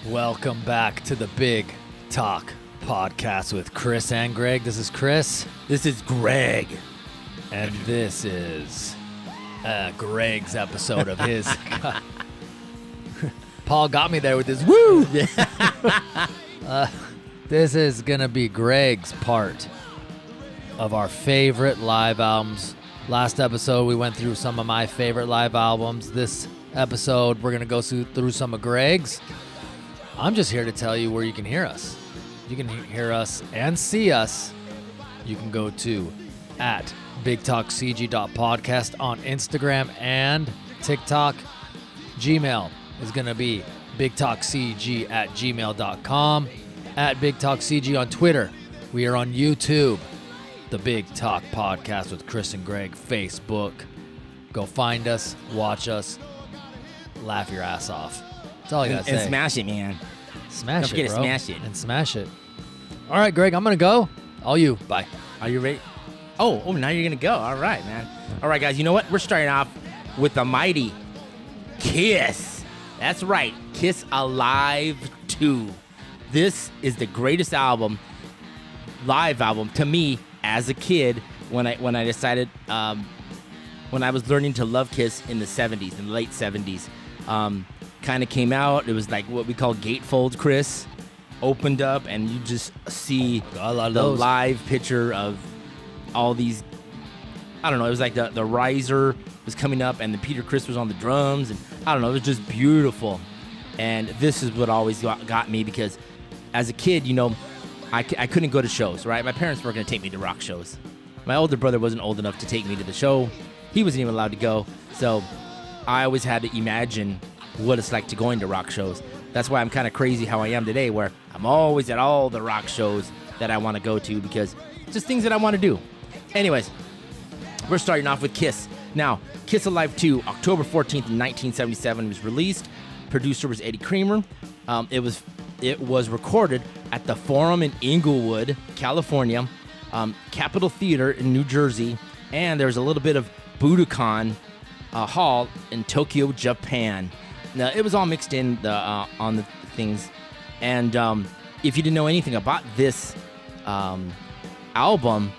Welcome back to the Big Talk Podcast with Chris and Greg. This is Chris. This is Gregg. And this is Gregg's episode of his. Paul got me there with his woo! This is going to be Gregg's part of our favorite live albums. Last episode, we went through some of my favorite live albums. This episode, we're going to go through some of Gregg's. I'm just here to tell you where you can hear us. You can hear us and see us. You can go to at bigtalkcg.podcast on Instagram and TikTok. Gmail is going to be bigtalkcg@gmail.com. At bigtalkcg on Twitter. We are on YouTube. The Big Talk Podcast with Chris and Gregg. Facebook. Go find us. Watch us. Laugh your ass off. That's all I got to say. And smash it, man. Smash Don't forget it, to bro. smash it. And smash it. All right, Greg, I'm going to go. All you. Bye. Are you ready? Oh, now you're going to go. All right, man. All right, guys, you know what? We're starting off with the mighty Kiss. That's right. Kiss Alive 2. This is the greatest album, live album, to me as a kid when I decided, when I was learning to love Kiss in the 70s, in the late 70s. Kind of came out. It was like what we call gatefold, Chris. Opened up, and you just see the live picture of all these. I don't know. It was like the riser was coming up, and the Peter Criss was on the drums, and I don't know. It was just beautiful. And this is what always got me, because as a kid, you know, I couldn't go to shows, right? My parents weren't going to take me to rock shows. My older brother wasn't old enough to take me to the show. He wasn't even allowed to go. So I always had to imagine what it's like to going to rock shows. That's why I'm kind of crazy how I am today, where I'm always at all the rock shows that I want to go to, because it's just things that I want to do. Anyways, we're starting off with Kiss. Now, Kiss Alive 2, October 14th, 1977 was released. Producer was Eddie Kramer. It was recorded at the Forum in Inglewood, California, Capitol Theater in New Jersey, and there's a little bit of Budokan Hall in Tokyo, Japan. Now, it was all mixed in on the things, and if you didn't know anything about this album,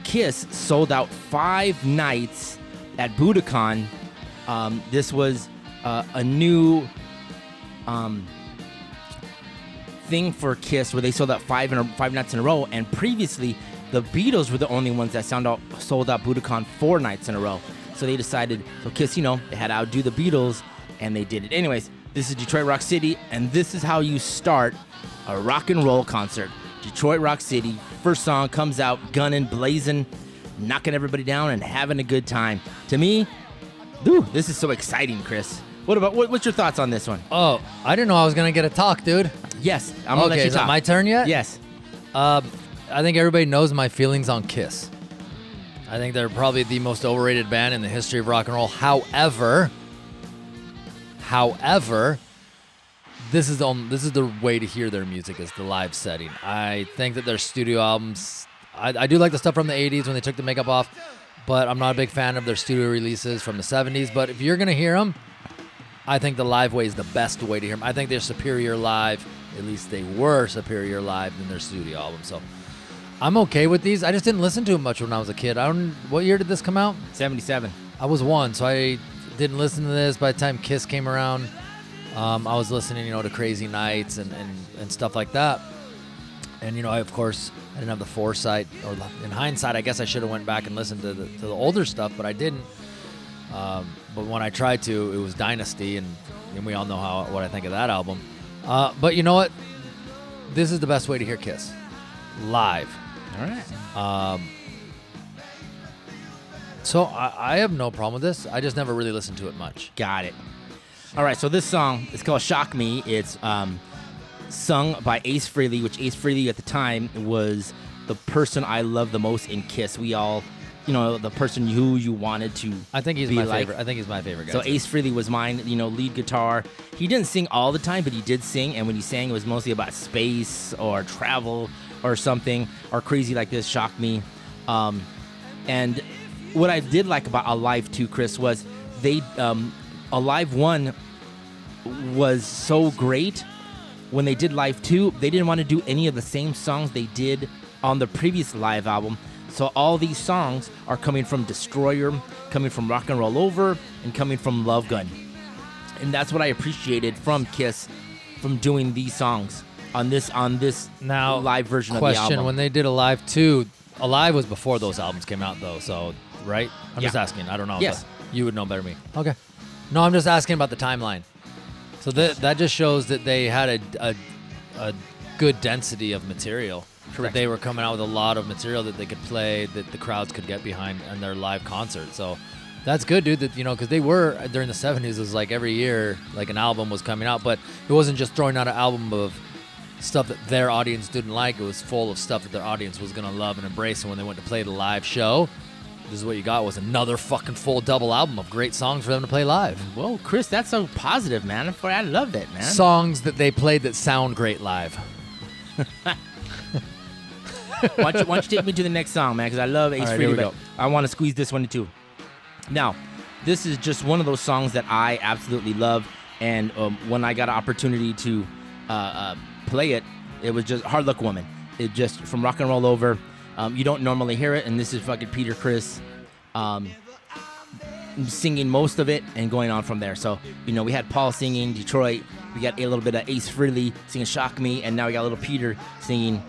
Kiss sold out 5 nights at Budokan. This was a new thing for Kiss, where they sold out 5 nights in a row, and previously the Beatles were the only ones that sold out Budokan 4 nights in a row. So they decided, so Kiss, you know, they had to outdo the Beatles, and they did it. Anyways, this is Detroit Rock City, and this is how you start a rock and roll concert. Detroit Rock City, first song comes out, gunning, blazing, knocking everybody down, and having a good time. To me, this is so exciting, Chris. What's your thoughts on this one? Oh, I didn't know I was going to get a talk, dude. Yes, I'm going to let you is talk. it my turn yet? Yes. I think everybody knows my feelings on Kiss. I think they're probably the most overrated band in the history of rock and roll. However, this is the way to hear their music, is the live setting. I think that their studio albums, I do like the stuff from the 80s when they took the makeup off, but I'm not a big fan of their studio releases from the 70s. But if you're going to hear them, I think the live way is the best way to hear them. I think they're superior live. At least they were superior live than their studio album. So I'm okay with these. I just didn't listen to them much when I was a kid. What year did this come out? 77. I was 1, so I didn't listen to this. By the time Kiss came around, I was listening, to Crazy Nights and stuff like that. And, of course, I didn't have the foresight, or in hindsight, I guess I should have went back and listened to the older stuff, but I didn't. But when I tried to, it was Dynasty, and we all know what I think of that album. But you know what? This is the best way to hear Kiss. Live. All right. So I have no problem with this. I just never really listened to it much. Got it. All right, so this song is called Shock Me. It's sung by Ace Frehley, which Ace Frehley at the time was the person I loved the most in Kiss. We all, the person who you wanted to I think he's be my like. favorite. I think he's my favorite guy. So too. Ace Frehley was mine, lead guitar. He didn't sing all the time, but he did sing, and when he sang, it was mostly about space or travel or something, or Crazy Like This, Shock Me. And what I did like about Alive 2, Chris, was Alive 1 was so great when they did Live 2, they didn't want to do any of the same songs they did on the previous live album. So all these songs are coming from Destroyer, coming from Rock and Roll Over, and coming from Love Gun. And that's what I appreciated from Kiss, from doing these songs on this Now, live version question, of the album. when they did Alive 2, Alive was before those albums came out, though, so, right? I'm just asking. I don't know. Yes. You would know better than me. Okay. No, I'm just asking about the timeline. So that just shows that they had a good density of material. Correct. That they were coming out with a lot of material that they could play, that the crowds could get behind in their live concert. So that's good, dude. That, because they were during the 70s, it was like every year, like an album was coming out, but it wasn't just throwing out an album of stuff that their audience didn't like. It was full of stuff that their audience was gonna love and embrace. And when they went to play the live show, this is what you got, was another fucking full double album of great songs for them to play live. Whoa, Chris, that's so positive, man. I loved it, man. Songs that they played that sound great live. Why don't you take me to the next song, man? Because I love Ace All right, Frehley, here we but go. I want to squeeze this one in too. Now, this is just one of those songs that I absolutely love, and when I got an opportunity to play it, it was just Hard Luck Woman. It just, from Rock and Roll Over. You don't normally hear it, and this is fucking Peter Criss singing most of it and going on from there. So, we had Paul singing Detroit, we got a little bit of Ace Frehley singing Shock Me, and now we got a little Peter singing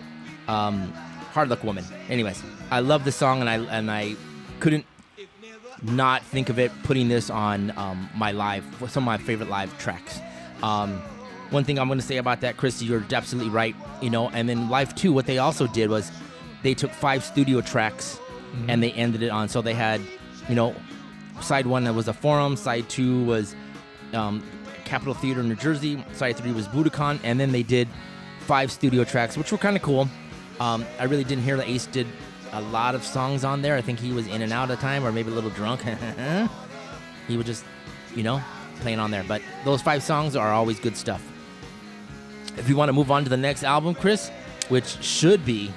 Hard Luck Woman. Anyways, I love this song, and I couldn't not think of it putting this on some of my favorite live tracks. One thing I'm going to say about that, Chris, you're absolutely right. And then Live 2, what they also did was they took 5 studio tracks and they ended it on. So they had, side 1 that was a Forum, side 2 was Capitol Theater in New Jersey, side 3 was Budokan, and then they did 5 studio tracks, which were kind of cool. I really didn't hear that Ace did a lot of songs on there. I think he was in and out at the time, or maybe a little drunk. He was just, playing on there. But those 5 songs are always good stuff. If you want to move on to the next album, Chris, which should be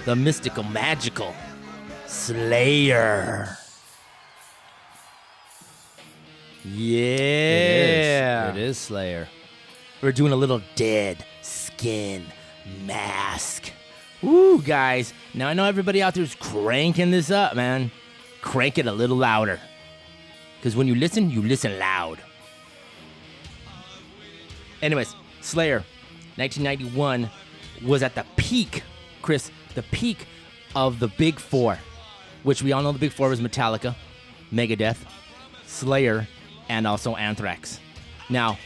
the mystical, magical Slayer. Yeah. It is Slayer. We're doing a little Dead Skin Mask. Woo, guys. Now, I know everybody out there is cranking this up, man. Crank it a little louder. Because when you listen loud. Anyways, Slayer, 1991, was at the peak, Chris, the peak of the Big Four, which we all know the Big Four was Metallica, Megadeth, Slayer, and also Anthrax. Now,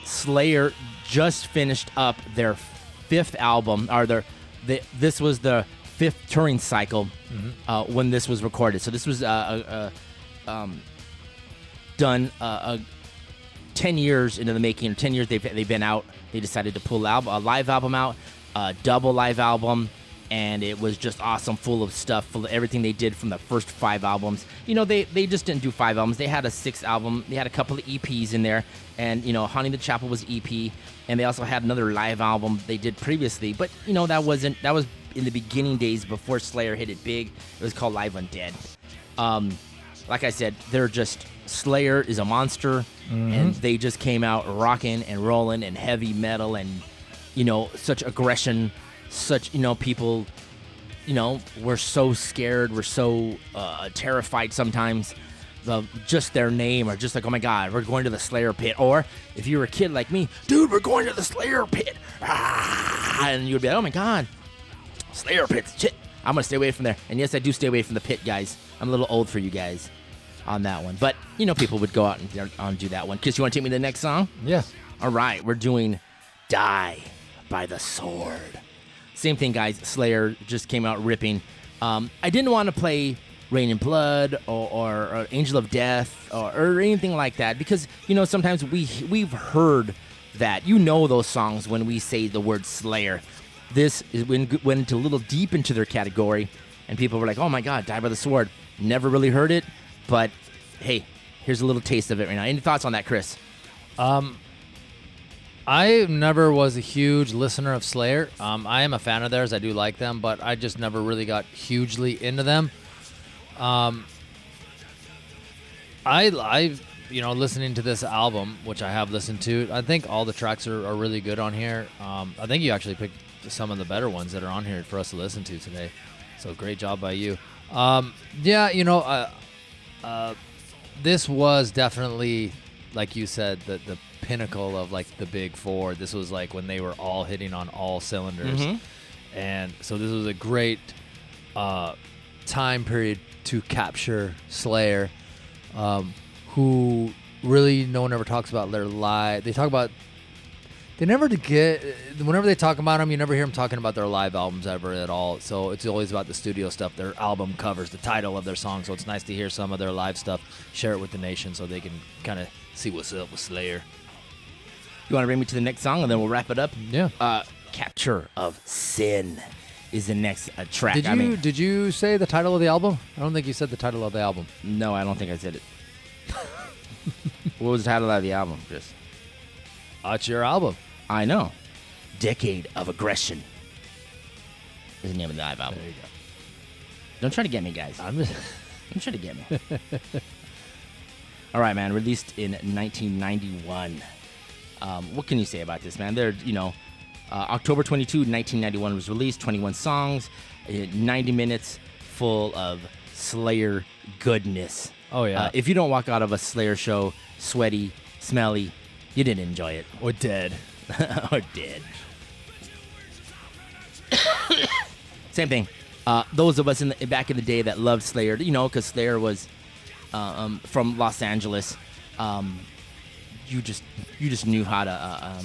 Slayer just finished up their 5th album, or this was the 5th touring cycle when this was recorded. So this was done 10 years into the making. 10 years they've been out. They decided to pull a live album out, a double live album, and it was just awesome, full of stuff, full of everything they did from the first 5 albums. They just didn't do 5 albums. They had a 6th album. They had a couple of EPs in there, and Haunting the Chapel was EP, and they also had another live album they did previously. But that was in the beginning days before Slayer hit it big. It was called Live Undead. Like I said, Slayer is a monster, and they just came out rocking and rolling and heavy metal and, such aggression, such, people, were so scared, we're so terrified sometimes of just their name, or just like, oh my God, we're going to the Slayer pit. Or if you were a kid like me, dude, we're going to the Slayer pit. And you'd be like, oh my God, Slayer pit, shit, I'm going to stay away from there. And yes, I do stay away from the pit, guys. I'm a little old for you guys on that one. But, people would go out and do that one. Kiss, you want to take me to the next song? Yeah. All right, we're doing Die by the Sword. Same thing, guys. Slayer just came out ripping. I didn't want to play Rain in Blood or Angel of Death or anything like that because, sometimes we've heard that. Those songs when we say the word Slayer. This went into a little deep into their category, and people were like, oh my God, Die by the Sword. Never really heard it, but hey, here's a little taste of it right now. Any thoughts on that, Chris? I never was a huge listener of Slayer. I am a fan of theirs. I do like them, but I just never really got hugely into them. I listening to this album, which I have listened to, I think all the tracks are really good on here. I think you actually picked some of the better ones that are on here for us to listen to today. So great job by you. This was definitely, like you said, the pinnacle of like the big four. This was like when they were all hitting on all cylinders. And so this was a great time period to capture Slayer, who really no one ever talks about their live. Whenever they talk about them, you never hear them talking about their live albums ever at all. So it's always about the studio stuff, their album covers, the title of their song. So it's nice to hear some of their live stuff, share it with the nation so they can kind of see what's up with Slayer. You want to bring me to the next song and then we'll wrap it up? Yeah. Capture of Sin is the next track. Did you say the title of the album? I don't think you said the title of the album. No, I don't think I said it. What was the title of the album, Chris? It's your album. I know. Decade of Aggression is the name of the live album. There you go. Don't try to get me, guys. Don't try to get me. All right, man. Released in 1991. What can you say about this, man? October 22, 1991 was released. 21 songs, 90 minutes, full of Slayer goodness. Oh yeah. If you don't walk out of a Slayer show sweaty, smelly, you didn't enjoy it. Or dead. Or dead. Same thing. Those of us back in the day that loved Slayer, because Slayer was from Los Angeles, you just knew how to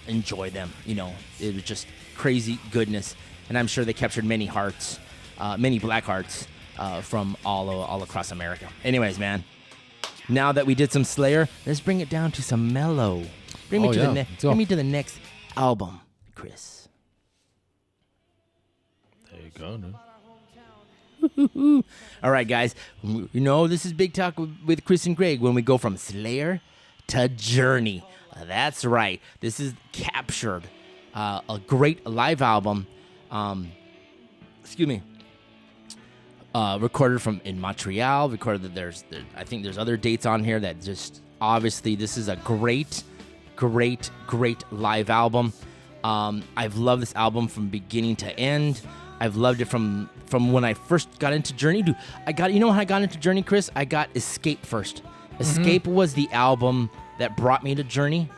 enjoy them. It was just crazy goodness, and I'm sure they captured many hearts, many black hearts from all across America. Anyways, man, now that we did some Slayer, let's bring it down to some mellow. Bring me to the next album, Chris. There you go, dude. All right, guys. This is Big Talk with Chris and Gregg when we go from Slayer to Journey. That's right. This is captured a great live album. Recorded in Montreal. I think there's other dates on here that just obviously this is a great live album. I've loved this album from beginning to end. I've loved it from when I first got into Journey. Dude, when I got into Journey, Chris? I got Escape first. Escape was the album that brought me to Journey,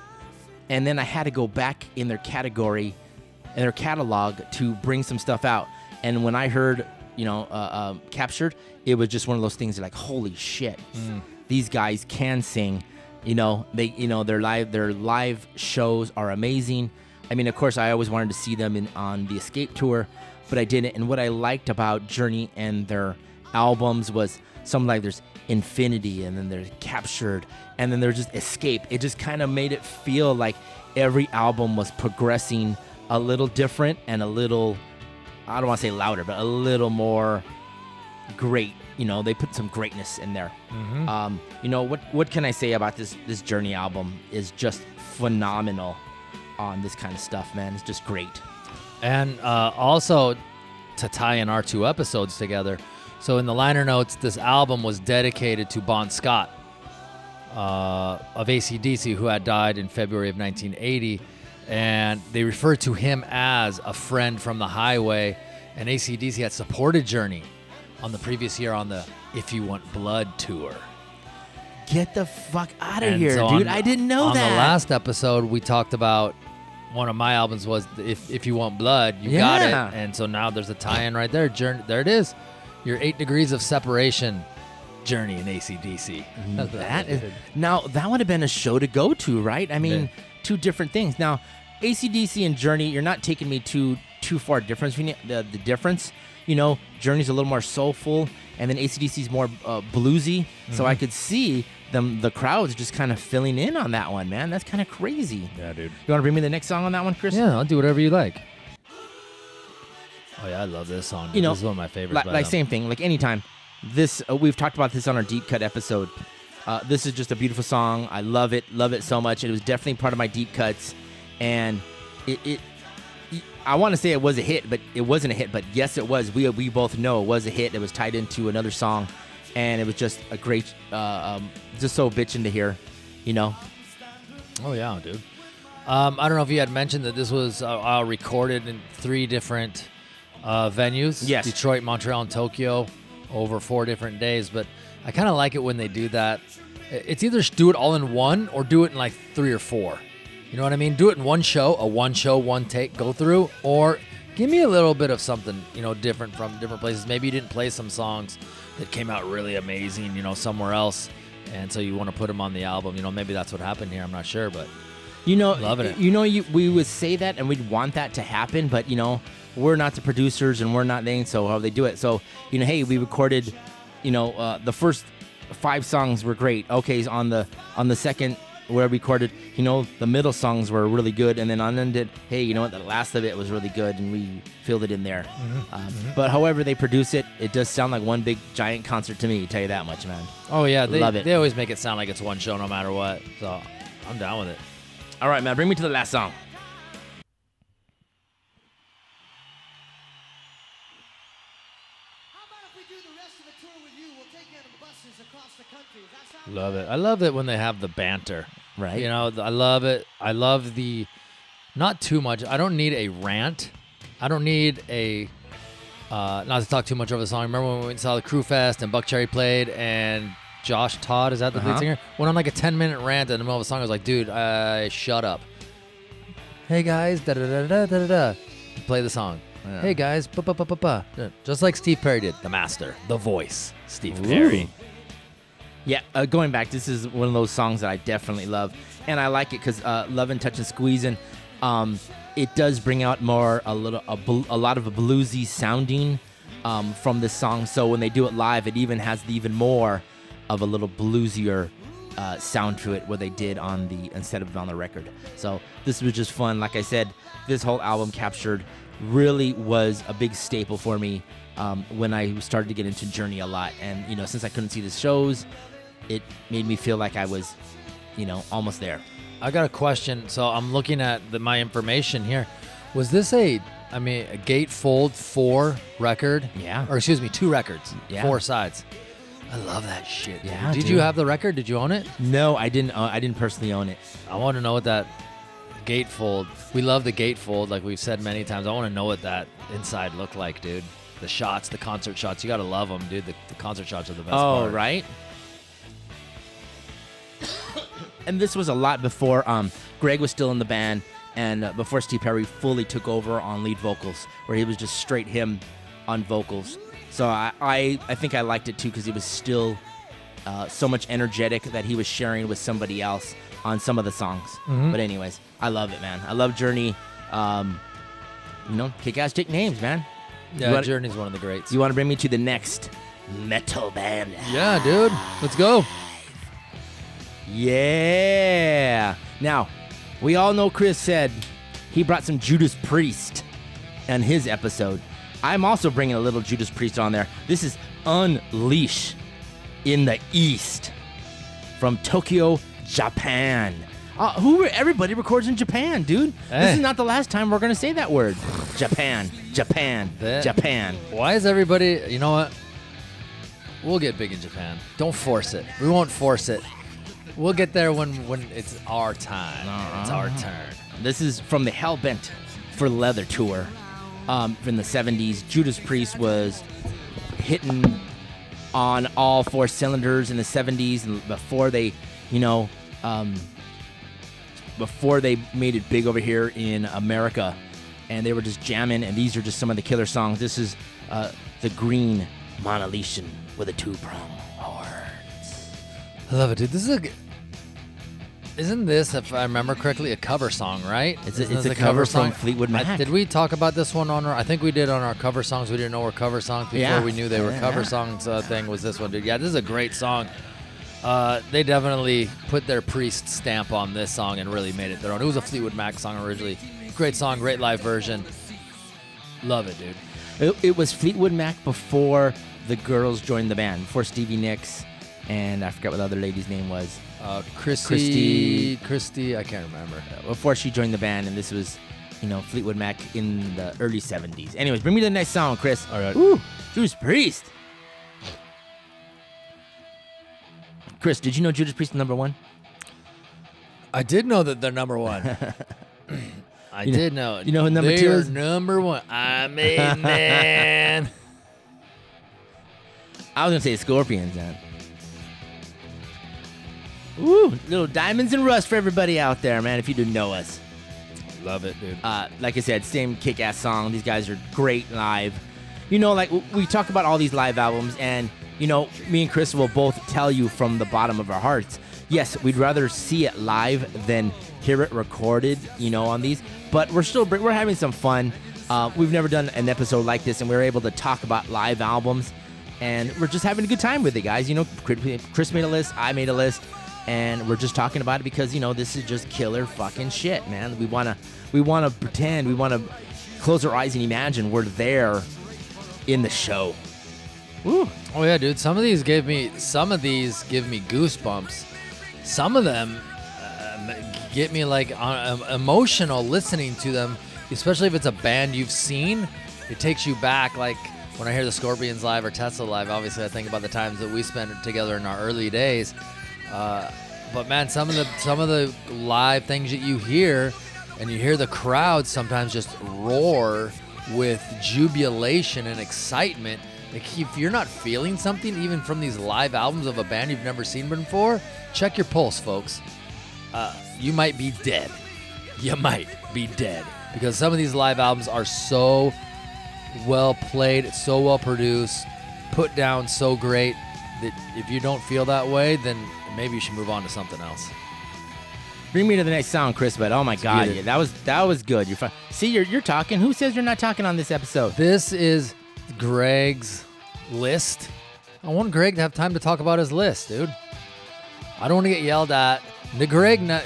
and then I had to go back in their catalog to bring some stuff out. And when I heard, Captured, it was just one of those things like, holy shit, these guys can sing. Their live shows are amazing. I mean, of course, I always wanted to see them on the Escape tour, but I didn't. And what I liked about Journey and their albums was there's Infinity, and then there's Captured, and then there's just Escape. It just kind of made it feel like every album was progressing a little different and a little, I don't want to say louder, but a little more great. They put some greatness in there. What can I say about this Journey album is just phenomenal on this kind of stuff, man. It's just great. And also, to tie in our two episodes together, so in the liner notes, this album was dedicated to Bon Scott of AC/DC, who had died in February of 1980, and they referred to him as a friend from the highway, and AC/DC had supported Journey on the previous year on the If You Want Blood tour. Get the fuck out of here, dude. I didn't know that. On the last episode, we talked about one of my albums was If You Want Blood, you got it. And so now there's a tie-in right there. Journey, there it is. Your 8 Degrees of Separation Journey in AC/DC. Now, that would have been a show to go to, right? I mean, two different things. Now, AC/DC and Journey, you're not taking me too far difference. The difference, Journey's a little more soulful, and then AC/DC's more bluesy. So I could see the crowds just kind of filling in on that one, man. That's kind of crazy. Yeah, dude. You want to bring me the next song on that one, Chris? Yeah, I'll do whatever you like. Oh yeah, I love this song. This is one of my favorites. Same thing. Like anytime. This we've talked about this on our deep cut episode. This is just a beautiful song. I love it so much. It was definitely part of my deep cuts, and I want to say it was a hit, but it wasn't a hit. But yes, it was. We both know it was a hit. It was tied into another song, and it was just a great, just so bitchin' to hear, you know. Oh yeah, dude. I don't know if you had mentioned that this was recorded in 3 different venues. Yes. Detroit, Montreal, and Tokyo over 4 different days. But I kind of like it when they do that. It's either do it all in one or do it in like 3 or 4. You know what I mean? Do it in one show, one take, go through, or give me a little bit of something, you know, different from different places. Maybe you didn't play some songs that came out really amazing, you know, somewhere else, and so you want to put them on the album. You know, maybe that's what happened here. I'm not sure, but you know, loving it. You know, we would say that and we'd want that to happen, but you know, we're not the producers and we're not they, so how they do it. So you know, hey, we recorded, you know, the first 5 songs were great. Okay, on the second where we recorded, you know, the middle songs were really good, and then on ended, hey, you know what, the last of it was really good, and we filled it in there. But however they produce it, it does sound like one big giant concert to me. Tell you that much, man. Oh yeah, Love it. They always make it sound like it's one show no matter what. So I'm down with it. All right, man, bring me to the last song. Love it. I love it when they have the banter. Right. You know, I love it. I love the, not too much. I don't need a rant. I don't need a, not to talk too much over the song. Remember when we went and saw the Crew Fest and Buck Cherry played and Josh Todd, is that the lead singer? Went on like a 10-minute rant in the middle of the song. I was like, dude, shut up. Hey guys, da-da-da-da-da-da. Play the song. Yeah. Hey guys, ba-ba-ba-ba-ba. Just like Steve Perry did. The master, the voice, Steve Perry. Yeah, going back, this is one of those songs that I definitely love, and I like it because "Lovin', Touchin', Squeezin'," it does bring out a lot of a bluesy sounding from this song. So when they do it live, it even has even more of a little bluesier sound to it, what they did instead of on the record. So this was just fun. Like I said, this whole album really was a big staple for me when I started to get into Journey a lot, and you know, since I couldn't see the shows, it made me feel like I was, you know, almost there. I got a question. So I'm looking at my information here. Was this a gatefold 4 record? Yeah. Or excuse me, 2 records. Yeah. 4 sides. I love that shit. Dude. Yeah. Did you have the record? Did you own it? No, I didn't. I didn't personally own it. I want to know what that gatefold. We love the gatefold, like we've said many times. I want to know what that inside looked like, dude. The shots, the concert shots. You gotta love them, dude. The concert shots are the best part. Oh, right. And this was a lot before Gregg was still in the band, and before Steve Perry fully took over on lead vocals, where he was just straight him on vocals. So I think I liked it too because he was still so much energetic that he was sharing with somebody else on some of the songs. Mm-hmm. But anyways, I love it, man. I love Journey. You know, kick-ass dick names, man. Yeah, Journey's one of the greats. You want to bring me to the next metal band? Yeah, dude. Let's go. Yeah. Now, we all know Chris said he brought some Judas Priest on his episode. I'm also bringing a little Judas Priest on there. This is Unleash in the East from Tokyo, Japan. Everybody records in Japan, dude. Hey. This is not the last time we're going to say that word. Japan. Japan. Why is everybody, you know what? We'll get big in Japan. Don't force it. We won't force it. We'll get there when it's our time. It's our turn. This is from the Hellbent for Leather tour in the 70s. Judas Priest was hitting on all 4 cylinders in the 70s, and before they, you know, before they made it big over here in America, and they were just jamming, and these are just some of the killer songs. This is the Green Monolithian with a 2-prong horns. I love it, dude. Isn't this, if I remember correctly, a cover song, right? It's a cover from Fleetwood Mac. Did we talk about this one on I think we did on our cover songs. We didn't know were cover songs before we knew they were cover songs. Thing was this one, dude. Yeah, this is a great song. They definitely put their Priest stamp on this song and really made it their own. It was a Fleetwood Mac song originally. Great song, great live version. Love it, dude. It was Fleetwood Mac before the girls joined the band, before Stevie Nicks, and I forgot what the other lady's name was. Christy, I can't remember. Before she joined the band, and this was, you know, Fleetwood Mac in the early 70s. Anyways, bring me to the next song, Chris. All right. Ooh, Judas Priest. Chris, did you know Judas Priest is number one? I did know that they're number one. I did know. You know who number two is? Number one. I'm a man. I was going to say Scorpions, man. Ooh, little diamonds and rust for everybody out there, man, if you didn't know us. Love it, dude. Like I said, same kick-ass song. These guys are great live. You know, like, we talk about all these live albums, and, you know, me and Chris will both tell you from the bottom of our hearts, yes, we'd rather see it live than hear it recorded, you know, on these. But we're having some fun. We've never done an episode like this, and we were able to talk about live albums, and we're just having a good time with it, guys. You know, Chris made a list, I made a list, and we're just talking about it because, you know, this is just killer fucking shit, man. We wanna pretend, we wanna close our eyes and imagine we're there in the show. Ooh. Oh yeah, dude. Some of these give me goosebumps. Some of them get me like emotional listening to them, especially if it's a band you've seen. It takes you back. Like when I hear the Scorpions live or Tesla live, obviously I think about the times that we spent together in our early days. But man, some of the live things that you hear, and you hear the crowd sometimes just roar with jubilation and excitement. Like if you're not feeling something, even from these live albums of a band you've never seen before, check your pulse, folks. You might be dead. You might be dead. Because some of these live albums are so well played, so well produced, put down so great, that if you don't feel that way, then maybe you should move on to something else. Bring me to the next sound, Chris, but oh my God, yeah, that was good. You're fine. See, you're talking. Who says you're not talking on this episode? This is Gregg's list. I want Gregg to have time to talk about his list, dude. I don't want to get yelled at. Gregg. I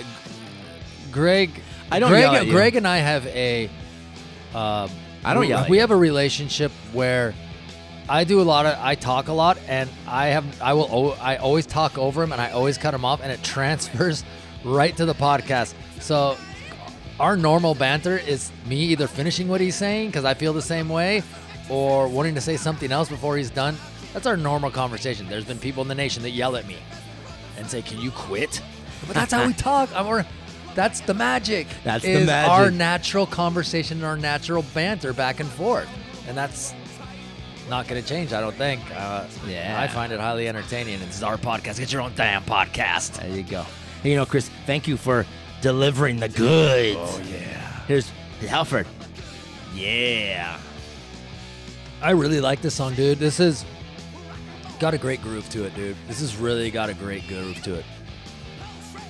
don't yell at you. Gregg and I have a. I don't yell at We you. have a relationship where I talk a lot, and I always talk over him, and I always cut him off, and it transfers right to the podcast. So our normal banter is me either finishing what he's saying because I feel the same way, or wanting to say something else before he's done. That's our normal conversation. There's been people in the nation that yell at me and say, "Can you quit?" But that's how we talk. That's the magic. That's the magic. Our natural conversation, our natural banter back and forth, and that's not going to change, I don't think. I find it highly entertaining. And this is our podcast. Get your own damn podcast. There you go. Hey, you know, Chris, thank you for delivering the goods. Oh yeah. Here's Halford. Yeah. I really like this song, dude. This is got a great groove to it, dude. This has really got a great groove to it.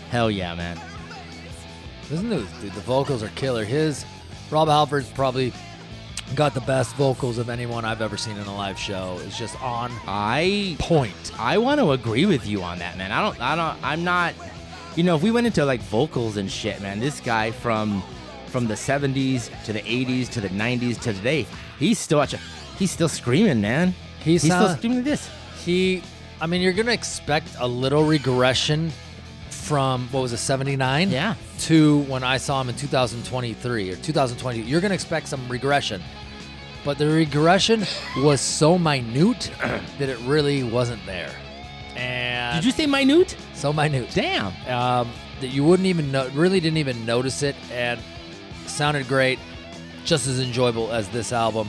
Hell yeah, man. Listen to this, dude. The vocals are killer. Rob Halford's probably got the best vocals of anyone I've ever seen in a live show. It's just on point. I want to agree with you on that, man. I'm not, you know, if we went into like vocals and shit, man, this guy from the 70s to the 80s to the 90s to today, he's still screaming, man. He's still screaming this. I mean, you're going to expect a little regression from, 79? Yeah. To when I saw him in 2023 or 2020. You're going to expect some regression. But the regression was so minute that it really wasn't there. And did you say minute? So minute. Damn. That you wouldn't even really didn't even notice it, and sounded great. Just as enjoyable as this album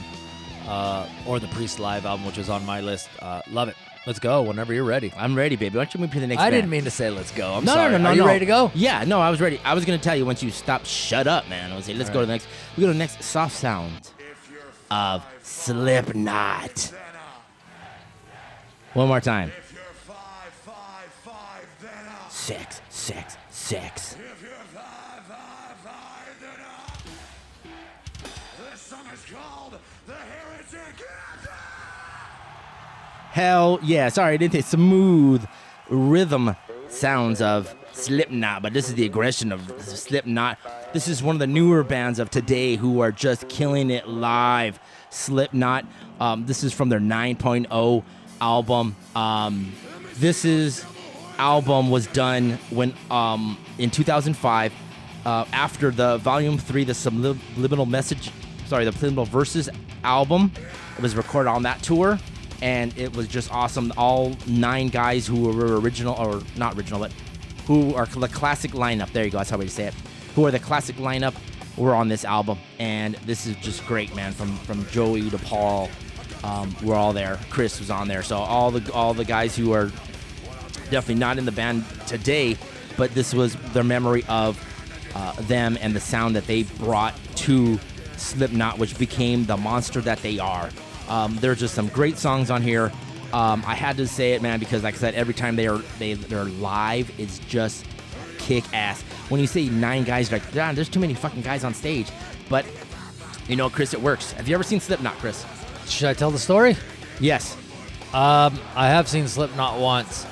or the Priest live album, which is on my list. Love it. Let's go whenever you're ready. I'm ready, baby. Why don't you move to the next I band? didn't mean to say let's go. I'm No, sorry. no. Are you ready to go? Yeah, no, I was ready. I was going to tell you once you stop, shut up, man. I was say, let's go to the next. We go to the next soft sound of Slipknot. One more time. 6, 6, 6. This song is called The Heretic Anthem. Hell yeah. Sorry, I didn't say smooth rhythm sounds of Slipknot, but this is the aggression of Slipknot. This is one of the newer bands of today who are just killing it live. Slipknot. This is from their 9.0 album. This album was done when in 2005 after the Volume 3, the Subliminal Verses album. It was recorded on that tour. and it was just awesome. All 9 guys who were original, or not original, but who are the classic lineup. There you go. That's how we say it. Who are the classic lineup were on this album, and this is just great, man. From Joey to Paul, we're all there. Chris was on there, so all the guys who are definitely not in the band today, but this was their memory of them and the sound that they brought to Slipknot, which became the monster that they are. There's just some great songs on here. I had to say it, man, because like I said, every time they're live, it's just kick ass. When you say 9 guys, you're like, damn, there's too many fucking guys on stage. But you know, Chris, it works. Have you ever seen Slipknot, Chris? Should I tell the story? Yes. I have seen Slipknot once,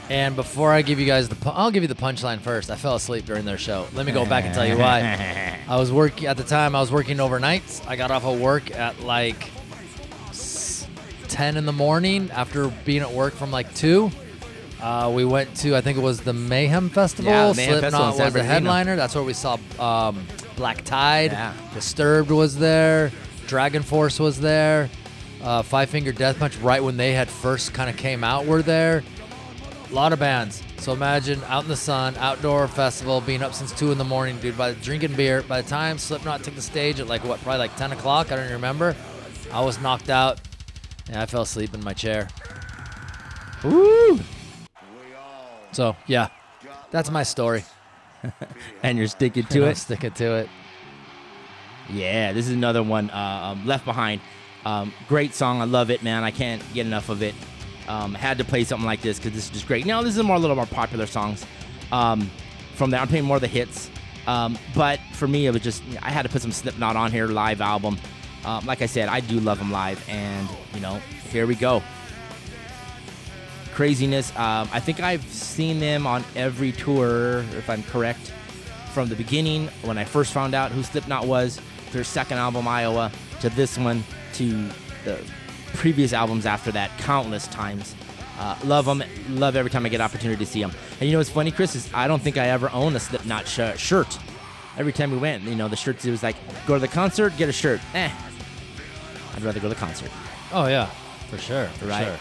and before I give you guys I'll give you the punchline first. I fell asleep during their show. Let me go back and tell you why. I was working overnights. I got off of work at like 10 in the morning after being at work from like 2. We went to, I think it was the Mayhem Festival. Yeah, the Mayhem Festival in Slipknot San was the Bernardino. headliner. That's where we saw Black Tide. Yeah. Disturbed was there. Dragon Force was there. Five Finger Death Punch, right when they had first kind of came out, were there. A lot of bands. So imagine out in the sun, outdoor festival, being up since 2 in the morning, dude, drinking beer. By the time Slipknot took the stage at like, probably like 10 o'clock, I don't even remember. I was knocked out, and I fell asleep in my chair. Woo! So, yeah, that's my story. And you're sticking And to I'm it. sticking to it. Yeah, this is another one. Left Behind. Great song. I love it, man. I can't get enough of it. Had to play something like this because this is just great. Now, this is a little more popular songs from there. I'm playing more of the hits. But for me, it was just, I had to put some Slipknot on here, live album. Like I said, I do love them live. And, you know, here we go. Craziness. I think I've seen them on every tour, if I'm correct, from the beginning when I first found out who Slipknot was, their second album, Iowa, to this one, to the previous albums after that, countless times. Love them. Love every time I get opportunity to see them. And you know what's funny, Chris, is I don't think I ever owned a Slipknot shirt. Every time we went, you know, the shirts, it was like, go to the concert, get a shirt. I'd rather go to the concert. Oh, yeah, for sure. For Right. sure.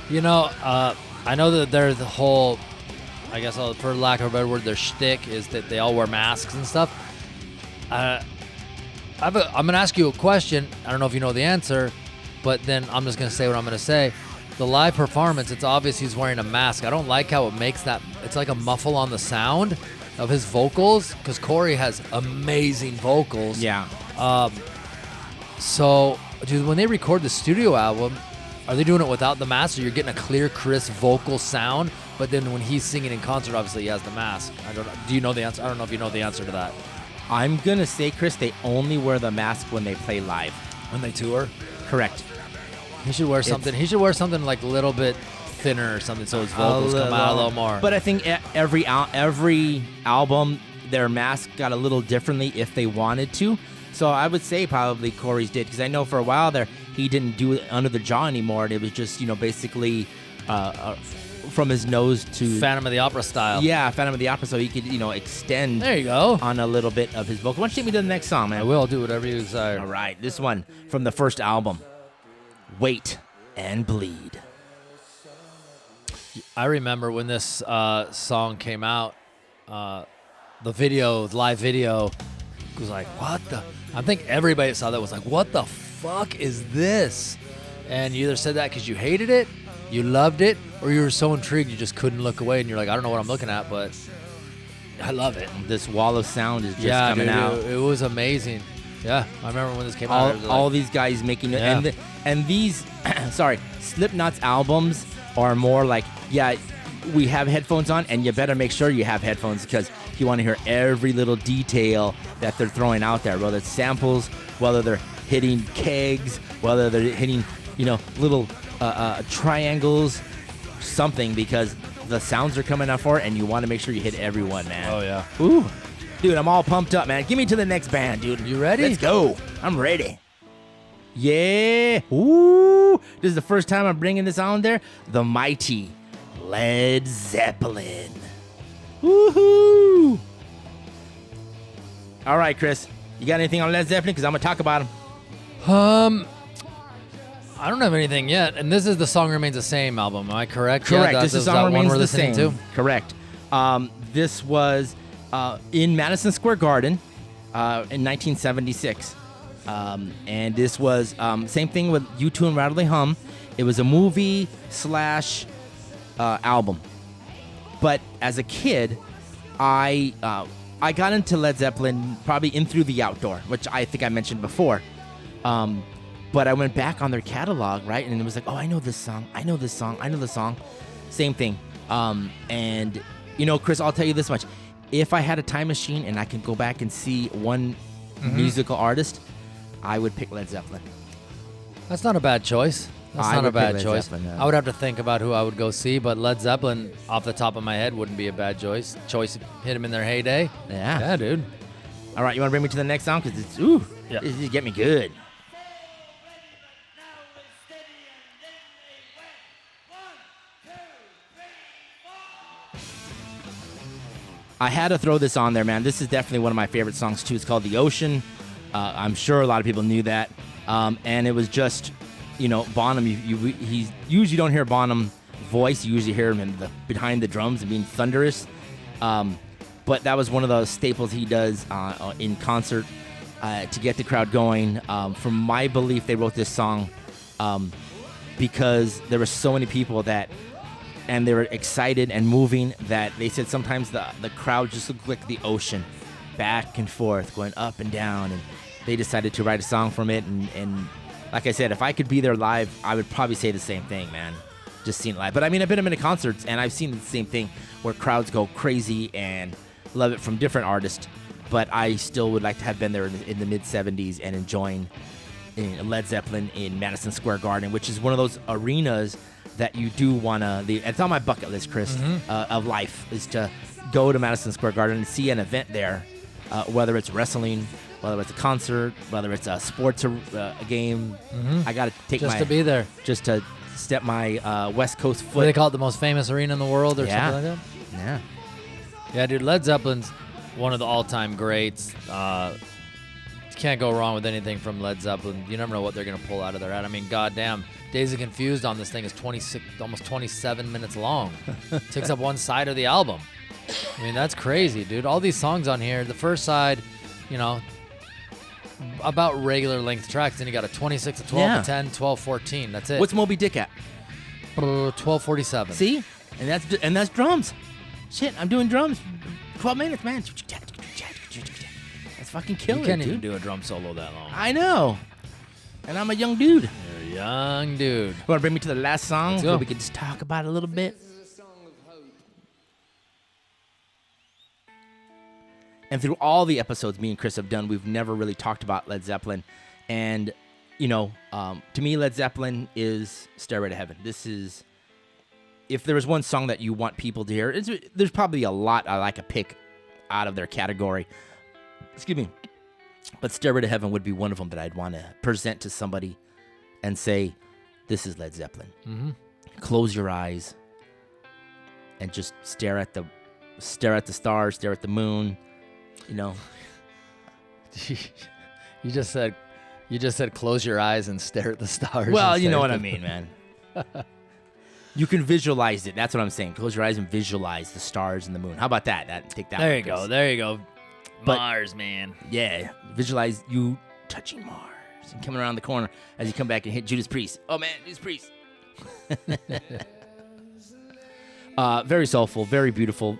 You know, I know that there's the whole, I guess, for lack of a better word, their shtick is that they all wear masks and stuff. I'm going to ask you a question. I don't know if you know the answer, but then I'm just going to say what I'm going to say. The live performance, it's obvious he's wearing a mask. I don't like how it makes that, it's like a muffle on the sound of his vocals, because Corey has amazing vocals. Yeah. So, dude, when they record the studio album, are they doing it without the mask, so you're getting a clear, crisp vocal sound? But then when he's singing in concert, obviously he has the mask. I don't know. Do you know the answer? I don't know if you know the answer to that. I'm going to say, Chris, they only wear the mask when they play live. When they tour, Correct. he should wear something. He should wear something like a little bit thinner or something, so his vocals come out a little more. But I think every album, their mask got a little differently if they wanted to. So I would say probably Corey's did, because I know for a while there he didn't do it under the jaw anymore, and it was just, you know, basically from his nose to Phantom of the Opera style. Yeah, Phantom of the Opera, so he could, you know, extend There you go. on a little bit of his vocal. Why don't you take me to the next song, man? I will do whatever you desire. All right, this one from the first album, Wait and Bleed. I remember when this song came out, the live video was like, what the? I think everybody that saw that was like, what the fuck is this? And you either said that because you hated it, you loved it, or you were so intrigued you just couldn't look away, and you're like, I don't know what I'm looking at, but I love it. This wall of sound is just coming dude, out. It was amazing. Yeah, I remember when this came out. It was All like, these guys making it, Yeah. and these, sorry, Slipknot's albums are more like, yeah, we have headphones on, and you better make sure you have headphones, because you want to hear every little detail that they're throwing out there, whether it's samples, whether they're hitting kegs, whether they're hitting, you know, little triangles, something, because the sounds are coming out for it, and you want to make sure you hit everyone, man. oh yeah. Ooh. Dude, I'm all pumped up, man. Give me to the next band, dude. You ready? Let's go. I'm ready. Yeah. Ooh. This is the first time I'm bringing this on there. The mighty Led Zeppelin. Woohoo. All right, Chris. You got anything on Led Zeppelin? Because I'm going to talk about them. I don't have anything yet, and this is The Song Remains the Same album. Am I correct? Correct. Yeah, This is that Song one Remains we're the listening Same. to? Correct. This was in Madison Square Garden in 1976. And this was same thing with U2 and Rattle They Hum. It was a movie / album. But as a kid, I got into Led Zeppelin probably In Through the Outdoor, which I think I mentioned before. But I went back on their catalog, right? And it was like, oh, I know this song. I know this song. I know this song. Same thing. And, you know, Chris, I'll tell you this much. If I had a time machine and I could go back and see one musical artist, I would pick Led Zeppelin. That's not a bad choice. That's I not a would pick bad Led choice. Zeppelin, yeah. I would have to think about who I would go see, but Led Zeppelin, off the top of my head, wouldn't be a bad choice. Hit him in their heyday. Yeah, dude. All right, you want to bring me to the next song? Because it's, ooh, Yeah. this get me good. I had to throw this on there, man. This is definitely one of my favorite songs, too. It's called The Ocean. I'm sure a lot of people knew that. And it was just, you know, Bonham, he usually don't hear Bonham voice. You usually hear him behind the drums and being thunderous. But that was one of the staples he does in concert to get the crowd going. From my belief, they wrote this song because there were so many people and they were excited and moving that they said sometimes the crowd just looked like the ocean, back and forth, going up and down. And they decided to write a song from it. And like I said, if I could be there live, I would probably say the same thing, man. Just seeing it live. But I mean, I've been to concerts and I've seen the same thing where crowds go crazy and love it from different artists. But I still would like to have been there in the mid-'70s and enjoying Led Zeppelin in Madison Square Garden, which is one of those arenas that you do want to... It's on my bucket list, Chris, of life, is to go to Madison Square Garden and see an event there, whether it's wrestling, whether it's a concert, whether it's a sports game. I got to take Just to be there. Just to step my West Coast foot. What do they call it, the most famous arena in the world or Yeah. something like that? Yeah. Yeah, dude, Led Zeppelin's one of the all-time greats. Can't go wrong with anything from Led Zeppelin. You never know what they're going to pull out of their head. I mean, goddamn, Days of Confused on this thing is 26, almost 27 minutes long. Takes up one side of the album. I mean, that's crazy, dude. All these songs on here, the first side, you know, about regular length tracks. Then you got a 26, a 12, Yeah. a 10, 12, 14. That's it. What's Moby Dick at? 12:47. See? And that's drums. Shit, I'm doing drums. 12 minutes, man. That's fucking killer, You can't dude. even do a drum solo that long. I know. And I'm a young dude. You're a young dude. You want to bring me to the last song Let's so go. we can just talk about it a little bit? And through all the episodes me and Chris have done, we've never really talked about Led Zeppelin. And, you know, to me, Led Zeppelin is Stairway to Heaven. This is, if there was one song that you want people to hear, there's probably a lot I like to pick out of their category. Excuse me. But Stairway to Heaven would be one of them that I'd want to present to somebody and say, this is Led Zeppelin. Mm-hmm. Close your eyes and just stare at the stars, stare at the moon. You know, You just said close your eyes and stare at the stars. well, and you stare know at what I the- mean, man. You can visualize it. That's what I'm saying. Close your eyes and visualize the stars and the moon. How about that? Take that. There one, you go. Chris. There you go. But- Mars, man. Yeah, visualize you touching Mars and coming around the corner as you come back and hit Judas Priest. Oh man, Judas Priest. Very soulful, very beautiful.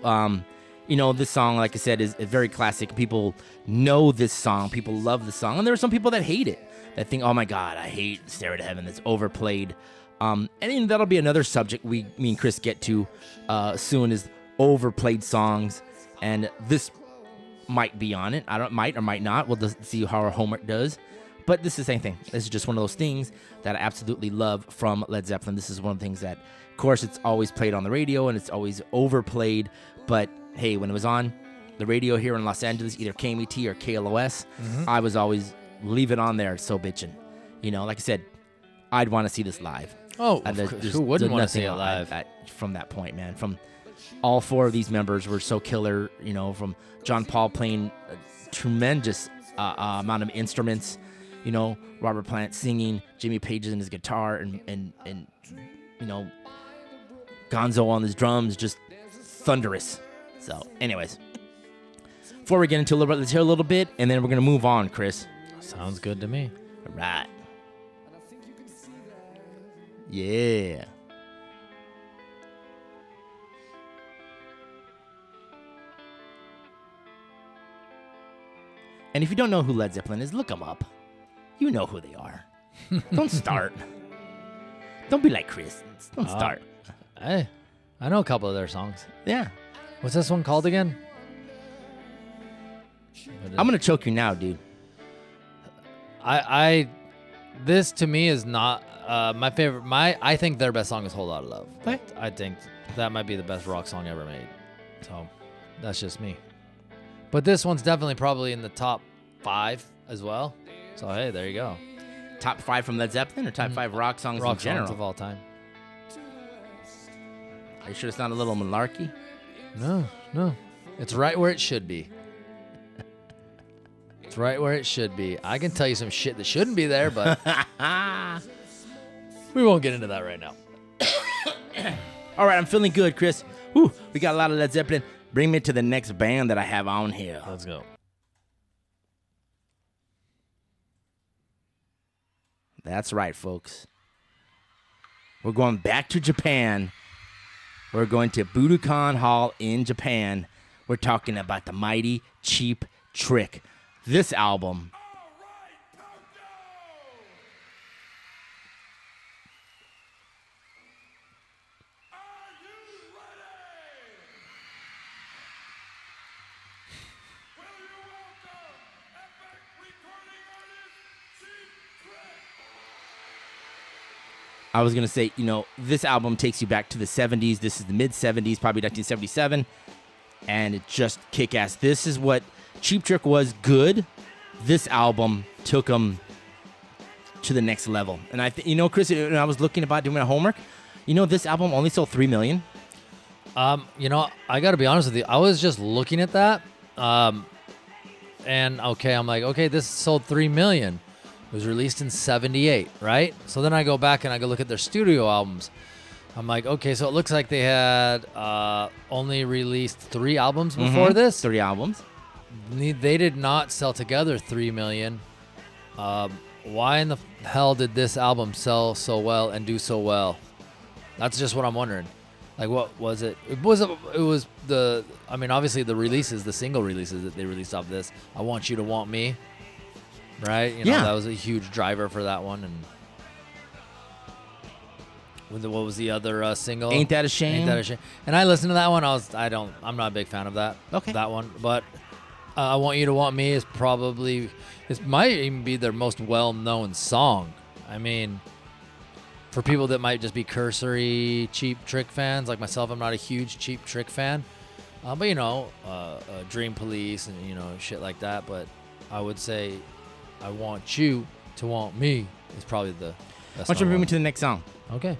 You know, this song, like I said, is very classic. People know this song. People love the song. And there are some people that hate it, that think, oh my God, I hate Stairway to Heaven. That's overplayed. And then that'll be another subject me and Chris get to soon, is overplayed songs. And this might be on it. Might or might not. We'll just see how our homework does. But this is the same thing. This is just one of those things that I absolutely love from Led Zeppelin. This is one of the things that, of course, it's always played on the radio and it's always overplayed. But hey, when it was on the radio here in Los Angeles, either KMET or KLOS, I was always leave it on there. So bitching. You know, like I said, I'd want to see this live. Oh, And of course. there's Who wouldn't want to nothing see it live? from that point, man. From all four of these members were so killer. You know, from John Paul playing a tremendous amount of instruments. You know, Robert Plant singing, Jimmy Page in his guitar, and you know, Gonzo on his drums, just thunderous. So, anyways, before we get into a little bit, let's hear a little bit, and then we're gonna move on, Chris. Sounds good to me. All right. Yeah. And if you don't know who Led Zeppelin is, look them up. You know who they are. Don't start. Don't be like Chris. Don't start. Hey, I know a couple of their songs. Yeah. What's this one called again? I'm going to choke you now, dude. This to me is not my favorite. I think their best song is "Whole Lotta Love." Okay. I think that might be the best rock song ever made. So that's just me. But this one's definitely probably in the top 5 as well. So hey, there you go. Top 5 from Led Zeppelin or top 5 rock songs in general? Songs of all time. Are you sure it's not a little malarkey? No. It's right where it should be. It's right where it should be. I can tell you some shit that shouldn't be there, but we won't get into that right now. All right, I'm feeling good, Chris. Whew, we got a lot of Led Zeppelin. Bring me to the next band that I have on here. Let's go. That's right, folks. We're going back to Japan. We're going to Budokan Hall in Japan. We're talking about the mighty Cheap Trick. This album. I was going to say, you know, this album takes you back to the 70s. This is the mid-70s, probably 1977. And it just kick-ass. This is what Cheap Trick was good. This album took them to the next level. And I think, you know, Chris, when I was looking about doing my homework, you know, this album only sold 3 million. You know, I got to be honest with you. I was just looking at that. And okay, I'm like, okay, this sold 3 million. It was released in 78, right? So then I go back and I go look at their studio albums. I'm like, okay, so it looks like they had only released 3 albums before this. 3 albums. They did not sell together 3 million. Why in the hell did this album sell so well and do so well? That's just what I'm wondering. Like, what was it? It was the, I mean, obviously the releases, the single releases that they released off this. I Want You to Want Me. Right? You know, Yeah. that was a huge driver for that one. And what was the other single? Ain't That a Shame? Ain't That a Shame? And I listened to that one. I'm not a big fan of that. Okay. That one. But I Want You to Want Me is probably, it might even be their most well-known song. I mean, for people that might just be cursory Cheap Trick fans, like myself, I'm not a huge Cheap Trick fan. But, you know, Dream Police and, you know, shit like that. But I would say I Want You to Want Me is probably the best. Why don't you bring me to the next song? Okay.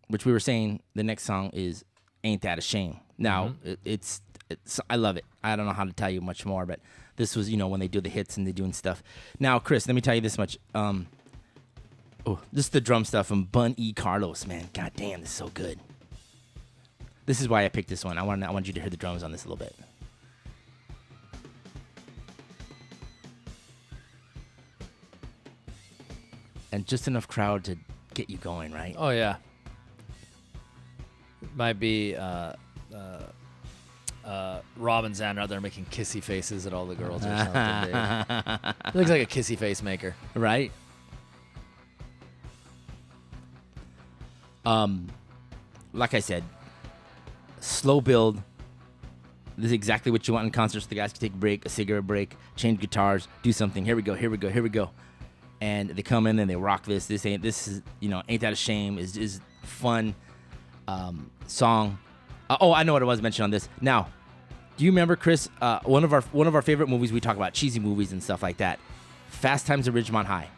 Which we were saying the next song is Ain't That a Shame. Now, it's I love it. I don't know how to tell you much more, but this was, you know, when they do the hits and they're doing stuff. Now, Chris, let me tell you this much. This is the drum stuff from Bun E. Carlos, man. God damn, this is so good. This is why I picked this one. I want you to hear the drums on this a little bit. And just enough crowd to get you going, right? Oh, yeah. Might be Robin Zander out there making kissy faces at all the girls or something. Dude. He looks like a kissy face maker. Right? Like I said, slow build. This is exactly what you want in concerts. The guys can take a break, a cigarette break, change guitars, do something. Here we go. And they come in and they rock this. This is, you know, Ain't That a Shame is fun song. I know what I was mentioning on this. Now, do you remember, Chris? One of our favorite movies, we talk about cheesy movies and stuff like that. Fast Times at Ridgemont High.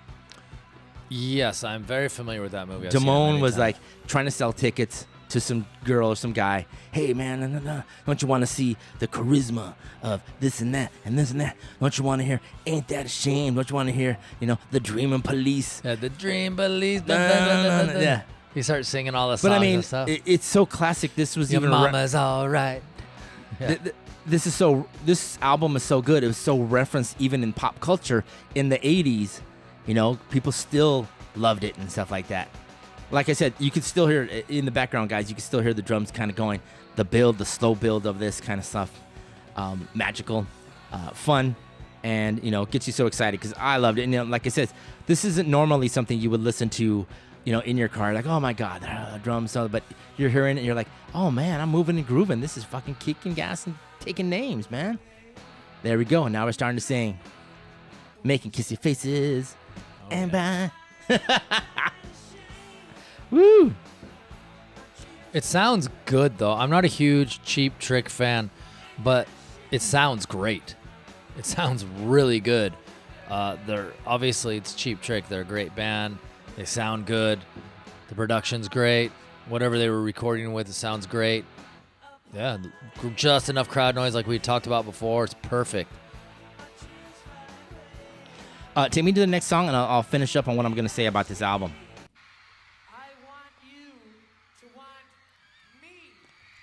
Yes, I'm very familiar with that movie. I've seen it Damone many was times. like trying to sell tickets to some girl or some guy. Hey man, don't you want to see the charisma of this and that and this and that? Don't you want to hear Ain't That a Shame? Don't you want to hear, the Dreamin' Police? Yeah, the dream believes. Yeah. He starts singing all the songs But I mean, and stuff. it's so classic. This was Your even mama's all right. Yeah. This album is so good. It was so referenced even in pop culture in the 80s. People still loved it and stuff like that. Like I said, you could still hear it in the background, guys. You can still hear the drums kind of going. The slow build of this kind of stuff. Magical, fun, and, gets you so excited because I loved it. And, like I said, this isn't normally something you would listen to, in your car. Like, oh, my God, drums. But you're hearing it and you're like, oh, man, I'm moving and grooving. This is fucking kicking gas and taking names, man. There we go. Now we're starting to sing. Making kissy faces. And bye. Woo! It sounds good, though. I'm not a huge Cheap Trick fan, but it sounds great. It sounds really good. Obviously it's Cheap Trick. They're a great band. They sound good. The production's great. Whatever they were recording with, it sounds great. Yeah, just enough crowd noise like we talked about before. It's perfect. Take me to the next song, and I'll finish up on what I'm going to say about this album. I want you to want me.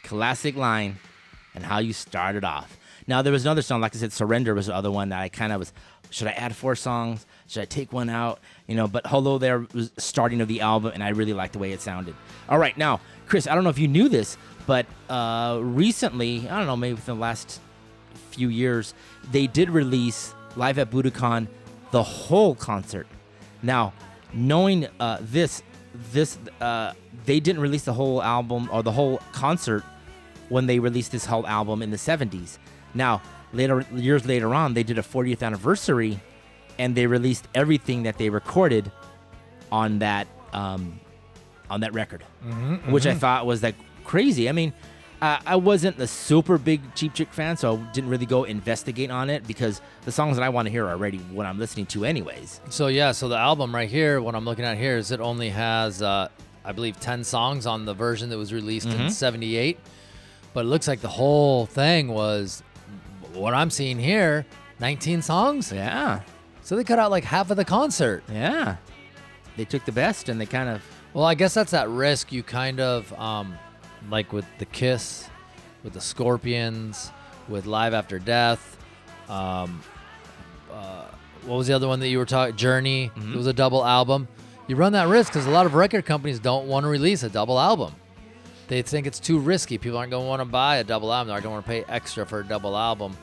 Classic line, and how you started off. Now, there was another song, like I said, Surrender was the other one that I kind of was, should I add 4 songs? Should I take one out? But Hello There was the starting of the album, and I really liked the way it sounded. All right, now, Chris, I don't know if you knew this, but recently, I don't know, maybe within the last few years, they did release Live at Budokan the whole concert. Now, knowing this, they didn't release the whole album or the whole concert when they released this whole album in the 70s. Now, years later on, they did a 40th anniversary, and they released everything that they recorded on that record, which I thought was like crazy. I mean, I wasn't a super big Cheap Trick fan, so I didn't really go investigate on it because the songs that I want to hear are already what I'm listening to anyways. So the album right here, what I'm looking at here is it only has, I believe, 10 songs on the version that was released in 78. But it looks like the whole thing was, what I'm seeing here, 19 songs. Yeah. So they cut out like half of the concert. Yeah. They took the best and they kind of... Well, I guess that's at risk. You kind of, like with the Kiss, with the Scorpions, with Live After Death. What was the other one that you were talking? Journey. It was a double album. You run that risk because a lot of record companies don't want to release a double album. They think it's too risky. People aren't going to want to buy a double album. They're going to want to pay extra for a double album.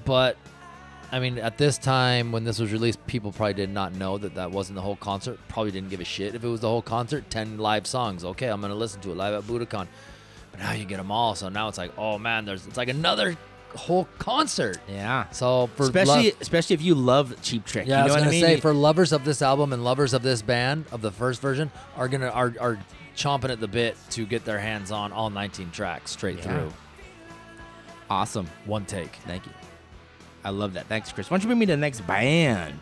But, I mean, at this time when this was released, people probably did not know that wasn't the whole concert. Probably didn't give a shit if it was the whole concert. 10 live songs. Okay, I'm going to listen to it live at Budokan. But now you get them all. So now it's like, oh, man, it's like another whole concert. Yeah. So for especially if you love Cheap Trick. Yeah, you know I was what gonna I mean? say for lovers of this album and lovers of this band of the first version are chomping at the bit to get their hands on all 19 tracks straight through. Awesome. One take. Thank you. I love that. Thanks, Chris. Why don't you bring me to the next band?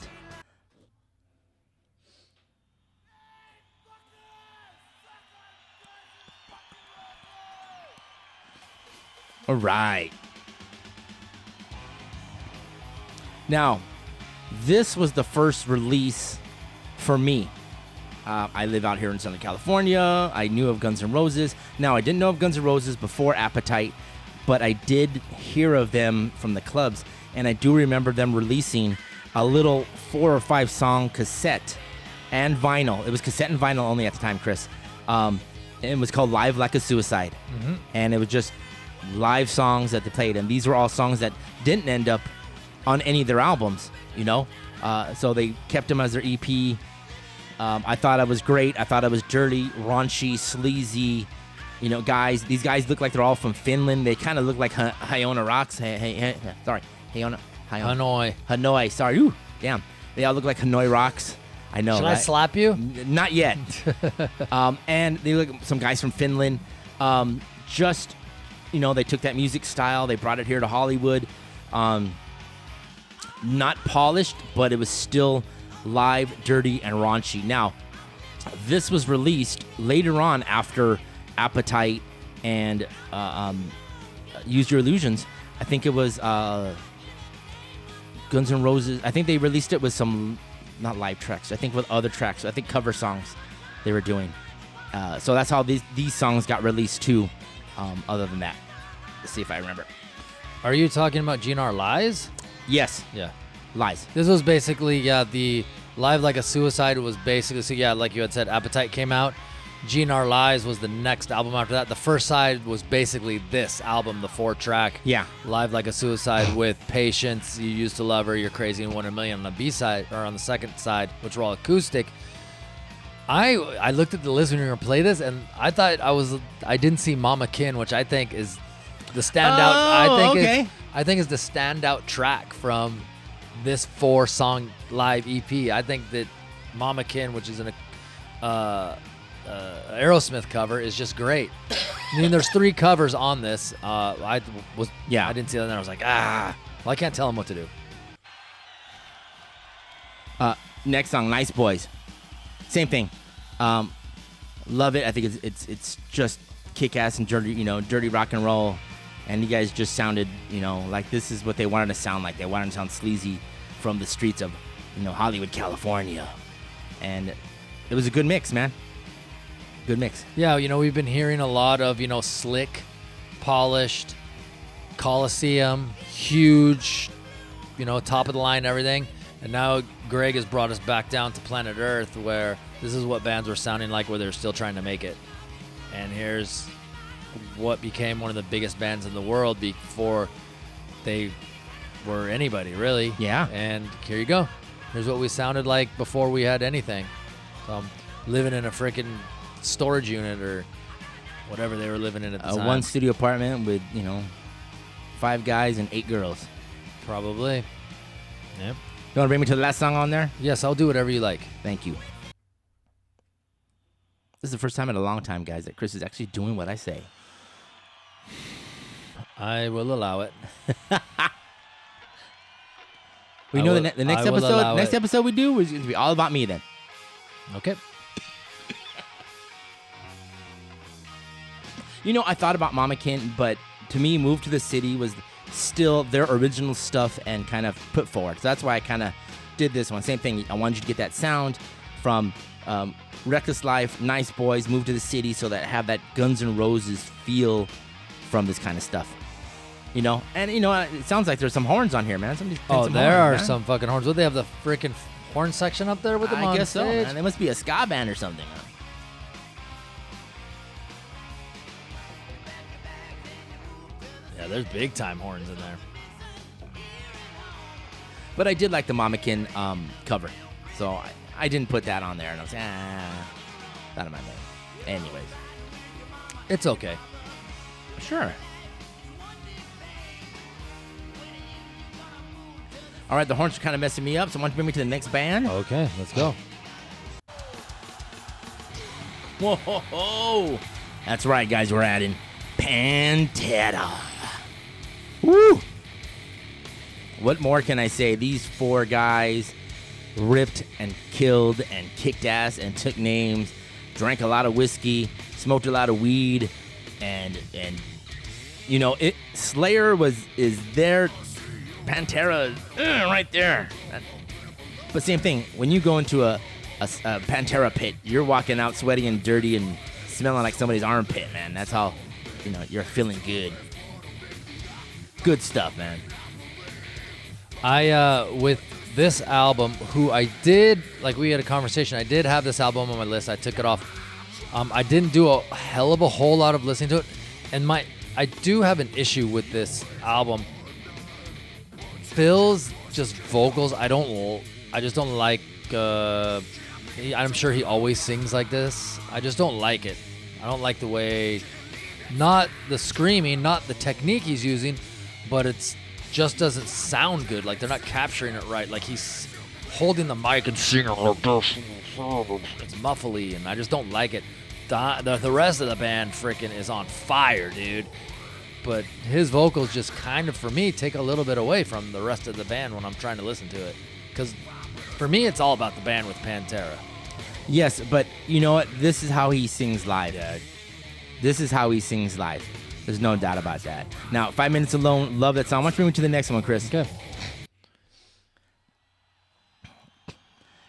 All right. Now, this was the first release for me. I live out here in Southern California. I knew of Guns N' Roses. Now, I didn't know of Guns N' Roses before Appetite, but I did hear of them from the clubs, and I do remember them releasing a little 4 or 5 song cassette and vinyl. It was cassette and vinyl only at the time, Chris. It was called Live Like a Suicide, and it was just live songs that they played, and these were all songs that didn't end up on any of their albums, you know? So they kept them as their EP. I thought it was great. I thought it was dirty, raunchy, sleazy, you know, guys. These guys look like they're all from Finland. They kind of look like Hayona Rocks. Hanoi. Sorry. Ooh, damn. They all look like Hanoi Rocks. I know, Should right? I slap you? Not yet. And they look some guys from Finland. Just, you know, they took that music style. They brought it here to Hollywood. Not polished, but it was still Live, Dirty, and Raunchy. Now, this was released later on after Appetite and Use Your Illusions. I think it was Guns N' Roses. I think they released it with some, not live tracks, I think with other tracks. I think cover songs they were doing. So that's how these songs got released too, other than that. Let's see if I remember. Are you talking about GNR Lies? Yes, Yeah. Lies. This was basically, the Live Like a Suicide was basically, so yeah, like you had said, Appetite came out. GNR Lies was the next album after that. The first side was basically this album, the 4-track. Yeah. Live Like a Suicide with Patience, You Used to Love Her, You're Crazy and 1 in a Million on the B side, or on the second side, which were all acoustic. I looked at the list when you were gonna play this, and I thought I didn't see Mama Kin, which I think is the standout. I think is the standout track from this 4-song live EP. I think that Mama Kin, which is an Aerosmith cover, is just great. I mean, there's 3 covers on this. I didn't see that, and I was like, well, I can't tell them what to do. Next song, Nice Boys. Same thing. Love it. I think it's just kick-ass and dirty rock and roll. And you guys just sounded, like this is what they wanted to sound like. They wanted to sound sleazy from the streets of, Hollywood, California. And it was a good mix, man. Good mix. Yeah, we've been hearing a lot of, slick, polished, Coliseum, huge, top of the line, everything. And now Gregg has brought us back down to planet Earth, where this is what bands were sounding like, where they're still trying to make it. And here's what became one of the biggest bands in the world before they were anybody, really. Yeah. And here you go. Here's what we sounded like before we had anything. Living in a freaking storage unit or whatever they were living in at the time. One studio apartment with, 5 guys and 8 girls. Probably. Yep. You want to bring me to the last song on there? Yes, I'll do whatever you like. Thank you. This is the first time in a long time, guys, that Chris is actually doing what I say. I will allow it. We know the next episode. Next episode we do is going to be all about me then. Okay. I thought about Mama Kin, but to me, Move to the City was still their original stuff and kind of put forward. So that's why I kind of did this one. Same thing. I wanted you to get that sound from Reckless Life, Nice Boys, Move to the City, so that have that Guns N' Roses feel from this kind of stuff. And it sounds like there's some horns on here, man. There are some fucking horns. Would they have the freaking horn section up there with them on I guess so, stage? man. They must be a ska band or something. Yeah, there's big time horns in there. But I did like the Mama Kin cover, so I didn't put that on there, and I was not in my name. Anyways, It's okay. sure. All right, the horns are kind of messing me up, so why don't you bring me to the next band? Okay, let's go. Whoa, ho, ho. That's right, guys. We're adding Pantera. Woo! What more can I say? These 4 guys ripped and killed and kicked ass and took names, drank a lot of whiskey, smoked a lot of weed, and Slayer is their Pantera right there. But same thing, when you go into a Pantera pit, you're walking out sweaty and dirty and smelling like somebody's armpit, man. That's how, you're feeling good. Good stuff, man. With this album, who I did, like we had a conversation, I did have this album on my list. I took it off. I didn't do a hell of a whole lot of listening to it. And I do have an issue with this album. Phil's just vocals, I just don't like, I'm sure he always sings like this. I just don't like it. I don't like the way, not the screaming, not the technique he's using, but it's just doesn't sound good. Like they're not capturing it right. Like he's holding the mic and singing like this. It's muffly, and I just don't like it. The rest of the band freaking is on fire, dude. But his vocals just kind of, for me, take a little bit away from the rest of the band when I'm trying to listen to it. Because For me, it's all about the band with Pantera. Yes, but you know what? This is how he sings live. This is how he sings live. There's no doubt about that. Now, 5 Minutes Alone, love that song. Why don't you bring me to the next one, Chris? Okay.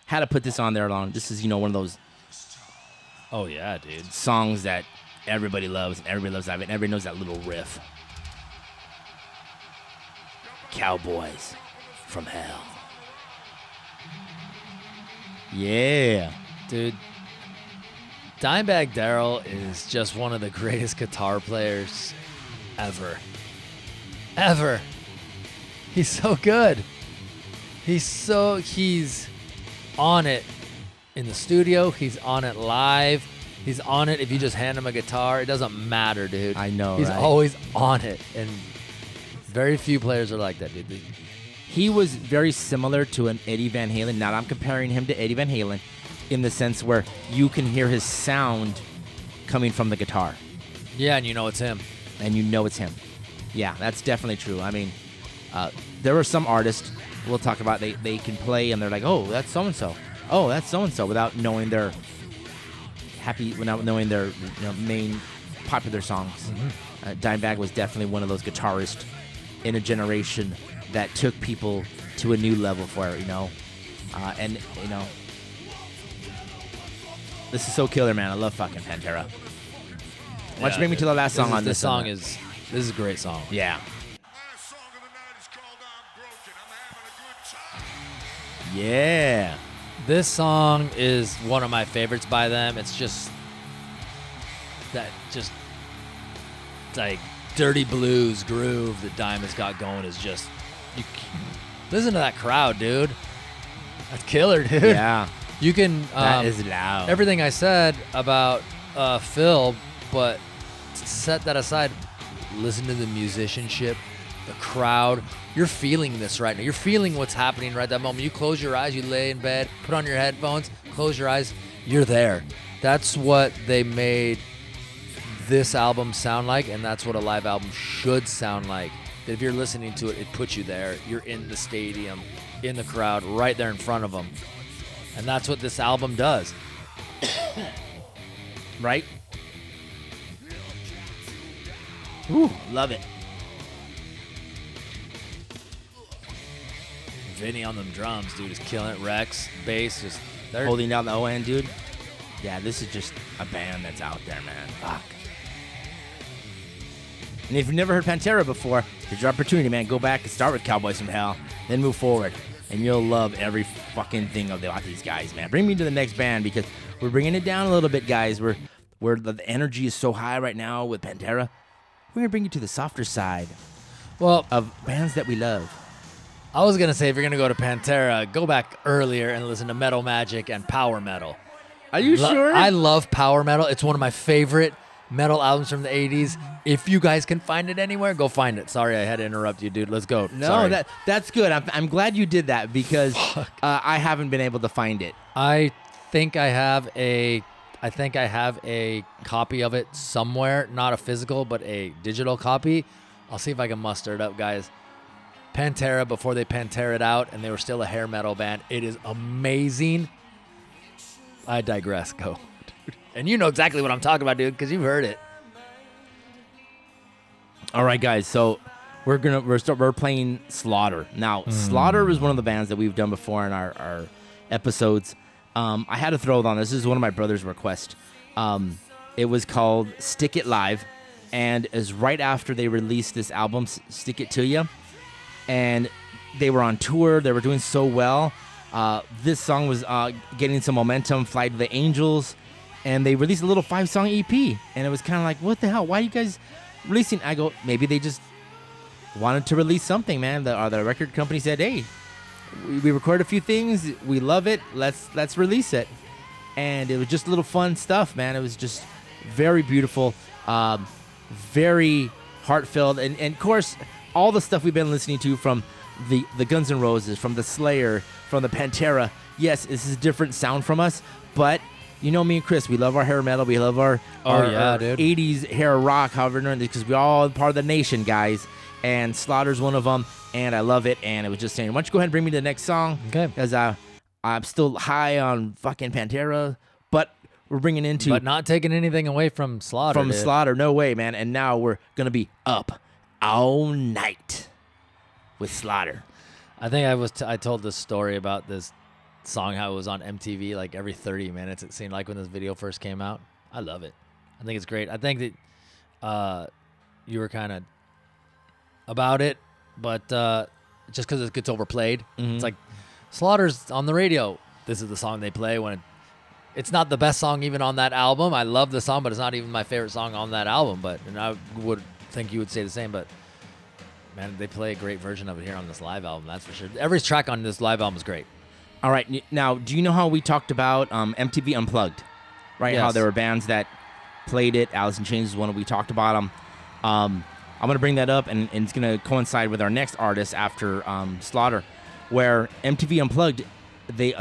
Had to put this on there alone. This is, one of those Oh, yeah, dude. songs that everybody loves, and everybody loves that, and everybody knows that little riff. Cowboys from Hell. Yeah. Dude, Dimebag Darrell is just one of the greatest guitar players ever. Ever. He's so good. He's on it in the studio. He's on it live. He's on it if you just hand him a guitar. It doesn't matter, dude. I know, He's right? always on it. And very few players are like that, dude. He was very similar to an Eddie Van Halen. Now, I'm comparing him to Eddie Van Halen in the sense where you can hear his sound coming from the guitar. Yeah, and you know it's him. And you know it's him. Yeah, that's definitely true. I mean, there are some artists we'll talk about, they can play and they're like, oh, that's so-and-so. Oh, that's so-and-so, without knowing their main popular songs. Mm-hmm. Dimebag was definitely one of those guitarists in a generation that took people to a new level for it, this is so killer, man. I love fucking Pantera. Why don't you bring me to the last song on this song? one? This is a great song. Yeah. Last song of the night is called I'm Broken. I'm having a good time. Yeah. This song is one of my favorites by them. It's just that like dirty blues groove that Diamond's got going is just listen to that crowd, dude. That's killer, dude. Yeah. You can That is loud. everything I said about Phil, but set that aside. Listen to the musicianship, the crowd. You're feeling this right now. You're feeling what's happening right that moment. You close your eyes, you lay in bed, put on your headphones, close your eyes. You're there. That's what they made this album sound like, and that's what a live album should sound like. That if you're listening to it, it puts you there. You're in the stadium, in the crowd, right there in front of them. And that's what this album does. Right? Ooh, love it. Vinny on them drums, dude, is killing it. Rex, bass, just they're Holding down the O end, dude. Yeah, this is just a band that's out there, man. Fuck. And if you've never heard Pantera before, here's your opportunity, man. Go back and start with Cowboys from Hell, then move forward. And you'll love every fucking thing about these guys, man. Bring me to the next band because we're bringing it down a little bit, guys. Where the energy is so high right now with Pantera. We're going to bring you to the softer side well. of bands that we love. I was gonna say if you're gonna go to Pantera, go back earlier and listen to Metal Magic and Power Metal. Are you sure? I love Power Metal. It's one of my favorite metal albums from the 80s. If you guys can find it anywhere, go find it. Sorry, I had to interrupt you, dude. Let's go. No, Sorry. that's good. I'm glad you did that because I haven't been able to find it. I think I have a copy of it somewhere, not a physical, but a digital copy. I'll see if I can muster it up, guys. Pantera before they Pantera it out, and they were still a hair metal band. It is amazing. I digress. Go, dude. And you know exactly what I'm talking about, dude, because you've heard it. All right, guys. So we're playing Slaughter now. Slaughter is one of the bands that we've done before in our episodes. I had to throw it on. This is one of my brother's requests. It was called "Stick It Live," and is right after they released this album, "Stick It to You," and they were on tour. They were doing so well. This song was getting some momentum. "Fly to the Angels," and they released a little 5-song EP, and it was kind of like, what the hell? Why are you guys releasing? I go, maybe they just wanted to release something, man. The record company said, hey, we recorded a few things. We love it. Let's release it. And it was just little fun stuff, man. It was just very beautiful, very heartfelt. And of course, all the stuff we've been listening to from the Guns N' Roses, from the Slayer, from the Pantera. Yes, this is a different sound from us, but you know me and Chris, we love our hair metal. We love our 80s hair rock, however, because we're all part of the nation, guys. And Slaughter's one of them, and I love it. And it was just saying, why don't you go ahead and bring me to the next song? Okay. Because I'm still high on fucking Pantera, but we're bringing into But not taking anything away from Slaughter. from dude. Slaughter. No way, man. And now we're gonna be up all night with Slaughter. I think I told this story about this song, how it was on MTV like every 30 minutes. It seemed like when this video first came out. I love it. I think it's great. I think that you were kind of about it, but just because it gets overplayed, it's like Slaughter's on the radio. This is the song they play when it's not the best song even on that album. I love the song, but it's not even my favorite song on that album. And I would think you would say the same, but man, they play a great version of it here on this live album. That's for sure. Every track on this live album is great. All right, now do you know how we talked about MTV Unplugged? Right, Yes. how there were bands that played it. Alice in Chains is one we talked about them. I'm gonna bring that up, and it's gonna coincide with our next artist after Slaughter, where MTV Unplugged,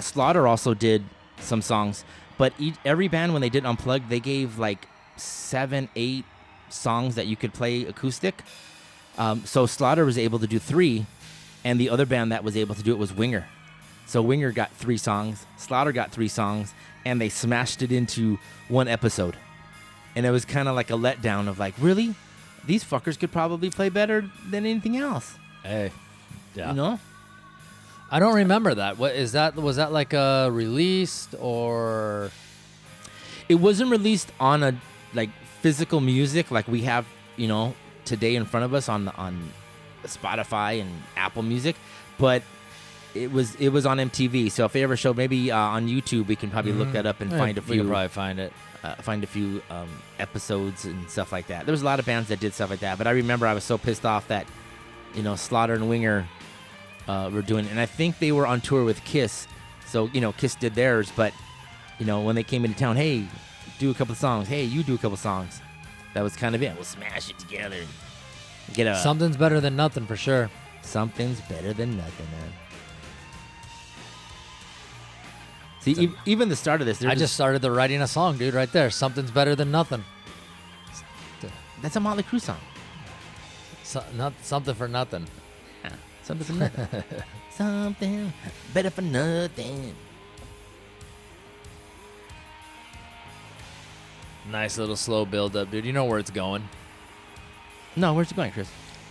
Slaughter also did some songs, but every band when they did Unplugged, they gave like 7, 8 songs that you could play acoustic. So Slaughter was able to do 3, and the other band that was able to do it was Winger. So Winger got 3 songs, Slaughter got 3 songs, and they smashed it into one episode. And it was kind of like a letdown of like, really? These fuckers could probably play better than anything else. Hey, yeah. You know? I don't remember that. What is that? Was that like a released or? It wasn't released on a like physical music like we have, today in front of us on Spotify and Apple Music, but it was on MTV. So if they ever show, maybe on YouTube, we can probably look that up and find a We few. could probably find it. Episodes and stuff like that. There was a lot of bands that did stuff like that, but I remember I was so pissed off that, Slaughter and Winger were doing it. And I think they were on tour with Kiss. So, Kiss did theirs, but, when they came into town, hey, do a couple of songs. Hey, you do a couple of songs. That was kind of it. We'll smash it together. And get Something's better than nothing for sure. Something's better than nothing, man. See, even the start of this, I just started writing a song, dude, right there. Something's better than nothing. that's a Motley Crue song. Not something for nothing. Yeah, something for nothing. Something better for nothing. Nice little slow build up, dude. You know where it's going. No, where's it going, Chris?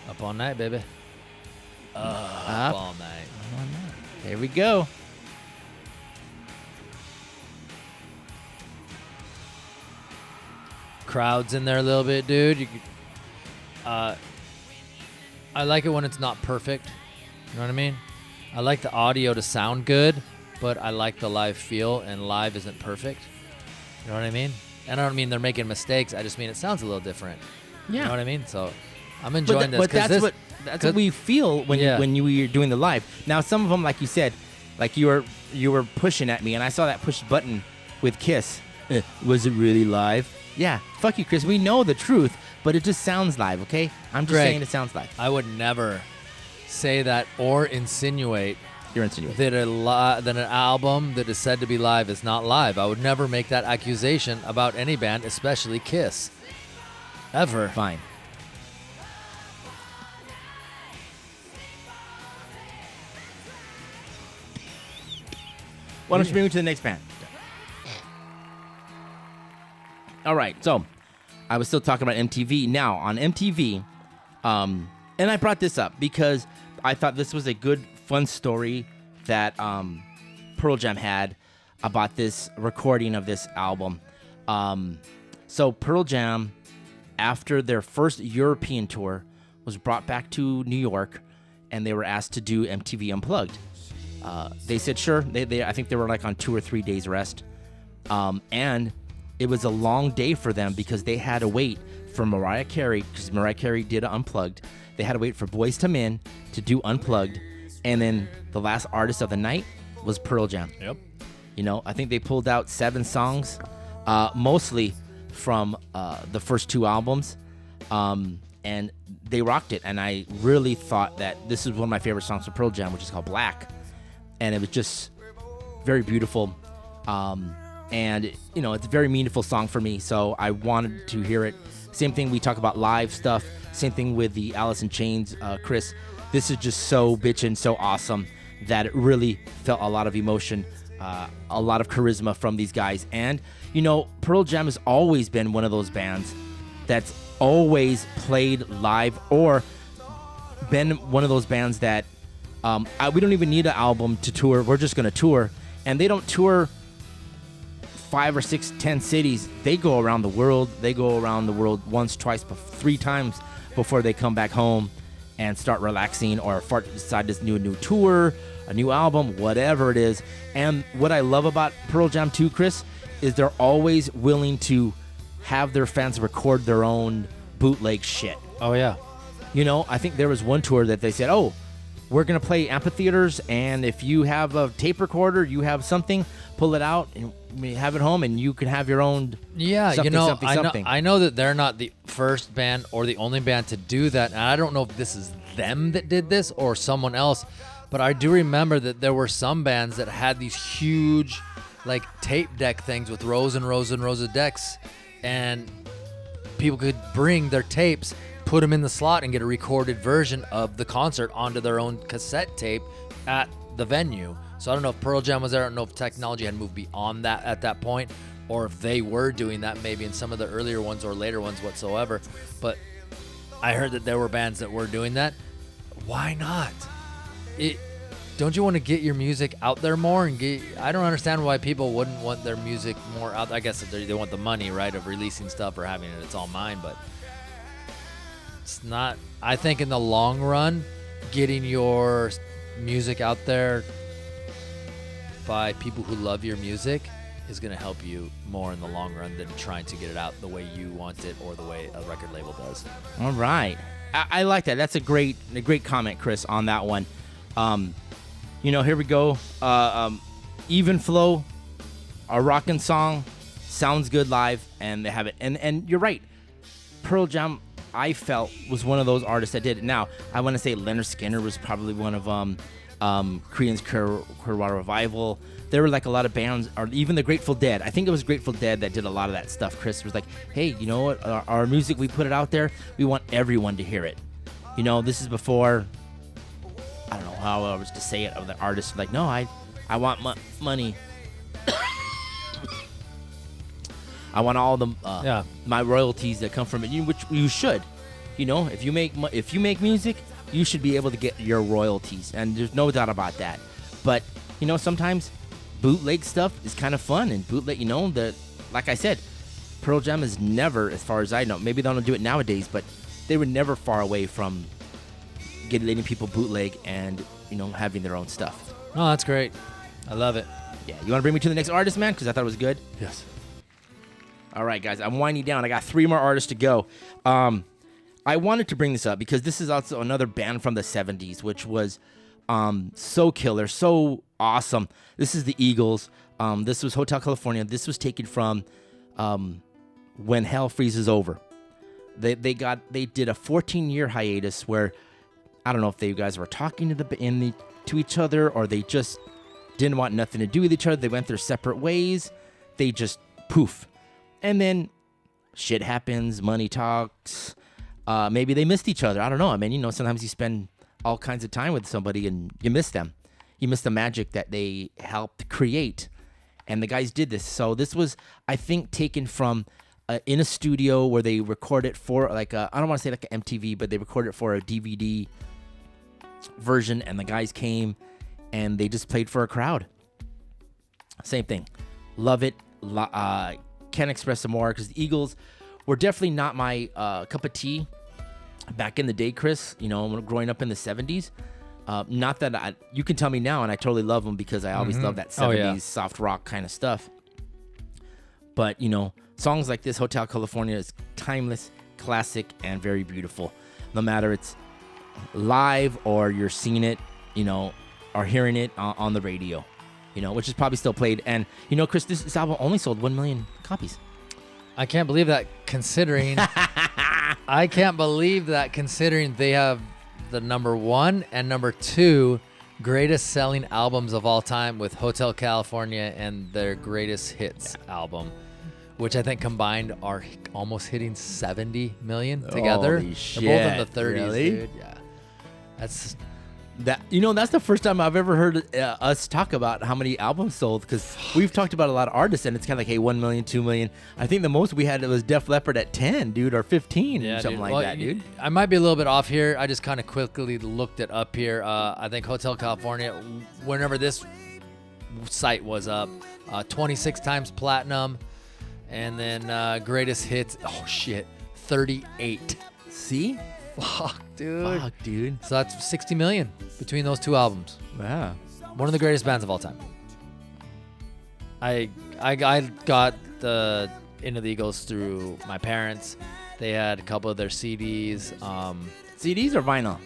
Up all night, baby. Up all night. Here we go. Crowds in there a little bit, dude. I like it when it's not perfect. You know what I mean? I like the audio to sound good, but I like the live feel, and live isn't perfect. You know what I mean? And I don't mean they're making mistakes. I just mean it sounds a little different. Yeah. You know what I mean? So I'm enjoying this. But that's what we feel when you were doing the live. Now, some of them, like you said, like you were pushing at me, and I saw that push button with Kiss. Was it really live? Yeah. Fuck you, Chris. We know the truth, but it just sounds live, okay? I'm just Greg, saying it sounds live. I would never say that or insinuate You're insinuating. that an album that is said to be live is not live. I would never make that accusation about any band, especially Kiss. Ever. Fine. Why don't you bring me to the next band? All right, so I was still talking about MTV. Now, on MTV, and I brought this up because I thought this was a good, fun story that Pearl Jam had about this recording of this album. So Pearl Jam, after their first European tour, was brought back to New York, and they were asked to do MTV Unplugged. They said sure. I think they were like on 2 or 3 days rest, and it was a long day for them because they had to wait for Mariah Carey, because Mariah Carey did Unplugged. They had to wait for Boyz II Men to do Unplugged, and then the last artist of the night was Pearl Jam. Yep. I think they pulled out 7 songs, mostly from the first 2 albums, and they rocked it. And I really thought that this is one of my favorite songs from Pearl Jam, which is called Black, and it was just very beautiful. And it's a very meaningful song for me, so I wanted to hear it. Same thing, we talk about live stuff. Same thing with the Alice in Chains, Chris. This is just so bitchin', so awesome that it really felt a lot of emotion a lot of charisma from these guys. And, Pearl Jam has always been one of those bands that's always played live or been one of those bands that we don't even need an album to tour. We're just going to tour. And they don't tour 5 or 6, 10 cities. They go around the world. They go around the world once, twice, 3 times before they come back home and start relaxing or decide to do a new tour, a new album, whatever it is. And what I love about Pearl Jam too, Chris, is they're always willing to have their fans record their own bootleg shit. Oh, yeah. I think there was one tour that they said, oh, we're going to play amphitheaters, and if you have a tape recorder, you have something, pull it out, and we have it home, and you can have your own something. I know that they're not the first band or the only band to do that, and I don't know if this is them that did this or someone else, but I do remember that there were some bands that had these huge, like, tape deck things with rows and rows and rows of decks, and people could bring their tapes, put them in the slot, and get a recorded version of the concert onto their own cassette tape at the venue. So I don't know if Pearl Jam was there. I don't know if technology had moved beyond that at that point, or if they were doing that maybe in some of the earlier ones or later ones whatsoever. But I heard that there were bands that were doing that. Why not? Don't you want to get your music out there more? I don't understand why people wouldn't want their music more out there. I guess they want the money, right, of releasing stuff or having it. It's all mine, but it's not. I think in the long run, getting your music out there by people who love your music is going to help you more in the long run than trying to get it out the way you want it or the way a record label does. All right. I like that. That's a great comment, Chris, on that one. Here we go. Even flow, a rockin' song, sounds good live, and they have it. And you're right. Pearl Jam, I felt, was one of those artists that did it. Now, I want to say Leonard Skinner was probably one of them. Creedence Clearwater Revival. There were like a lot of bands, or even the Grateful Dead. I think it was Grateful Dead that did a lot of that stuff. Chris was like, hey, you know what? Our music, we put it out there. We want everyone to hear it. This is before, I don't know how I was to say it, of the artists like, no, I want money. I want all the my royalties that come from it, which you should. If you make music, you should be able to get your royalties, and there's no doubt about that. But sometimes bootleg stuff is kind of fun, and bootleg, like I said, Pearl Jam is never, as far as I know, maybe they don't do it nowadays, but they were never far away from letting people bootleg and having their own stuff. Oh, that's great. I love it. Yeah, you want to bring me to the next artist, man? Because I thought it was good. Yes. All right, guys, I'm winding down. I got 3 more artists to go. I wanted to bring this up because this is also another band from the 70s, which was so killer, so awesome. This is the Eagles. This was Hotel California. This was taken from When Hell Freezes Over. They did a 14-year hiatus where I don't know if you guys were talking to each other, or they just didn't want nothing to do with each other. They went their separate ways. They just poof. And then shit happens, money talks. Maybe they missed each other. I don't know. I mean, sometimes you spend all kinds of time with somebody and you miss them. You miss the magic that they helped create. And the guys did this. So this was, I think, taken from in a studio where they recorded for I don't want to say like an MTV, but they recorded for a DVD version, and the guys came and they just played for a crowd. Same thing. Love it. Can't express it more, because the Eagles were definitely not my cup of tea back in the day, Chris. Growing up in the 70s. Not that you can tell me now, and I totally love them because I always love that 70s soft rock kind of stuff. But, songs like this, Hotel California, is timeless, classic, and very beautiful. No matter it's live or you're seeing it, or hearing it on the radio, which is probably still played. And, Chris, this album only sold 1 million copies. I can't believe that, considering they have the number 1 and number 2 greatest selling albums of all time, with Hotel California and their greatest hits album, which I think combined are almost hitting 70 million together. Holy shit. They're both in the 30s, really? dude. Yeah. That's the first time I've ever heard us talk about how many albums sold, because we've talked about a lot of artists and it's kind of like, hey, 1 million, 2 million. I think the most we had was Def Leppard at 10, dude, or 15, or something like that, dude. I might be a little bit off here. I just kind of quickly looked it up here. I think Hotel California, whenever this site was up, 26 times platinum, and then greatest hits, 38. See? Fuck, dude. Fuck, dude. So that's 60 million between those two albums. Wow. One of the greatest bands of all time. I got the Into the Eagles through my parents. They had a couple of their CDs. CDs or vinyl?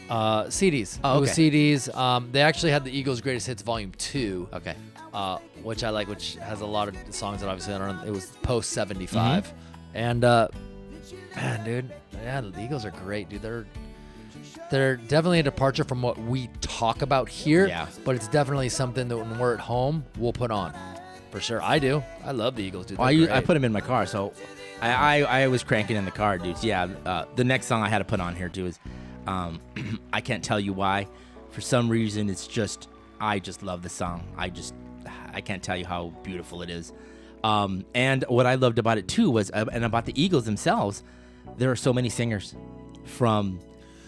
CDs. Oh, okay. It was CDs. They actually had the Eagles Greatest Hits Volume 2. Okay. Which I like, which has a lot of songs that obviously I don't know. It was post 75. Mm-hmm. And man, dude, yeah, the Eagles are great, dude. They're definitely a departure from what we talk about here. Yeah. But it's definitely something that when we're at home, we'll put on. For sure. I do. I love the Eagles, dude. Well, I put them in my car, so I was cranking in the car, dudes. Yeah, the next song I had to put on here, too, is I Can't Tell You Why. For some reason, I just love the song. I can't tell you how beautiful it is. And what I loved about it, too, was, and about the Eagles themselves, there are so many singers, from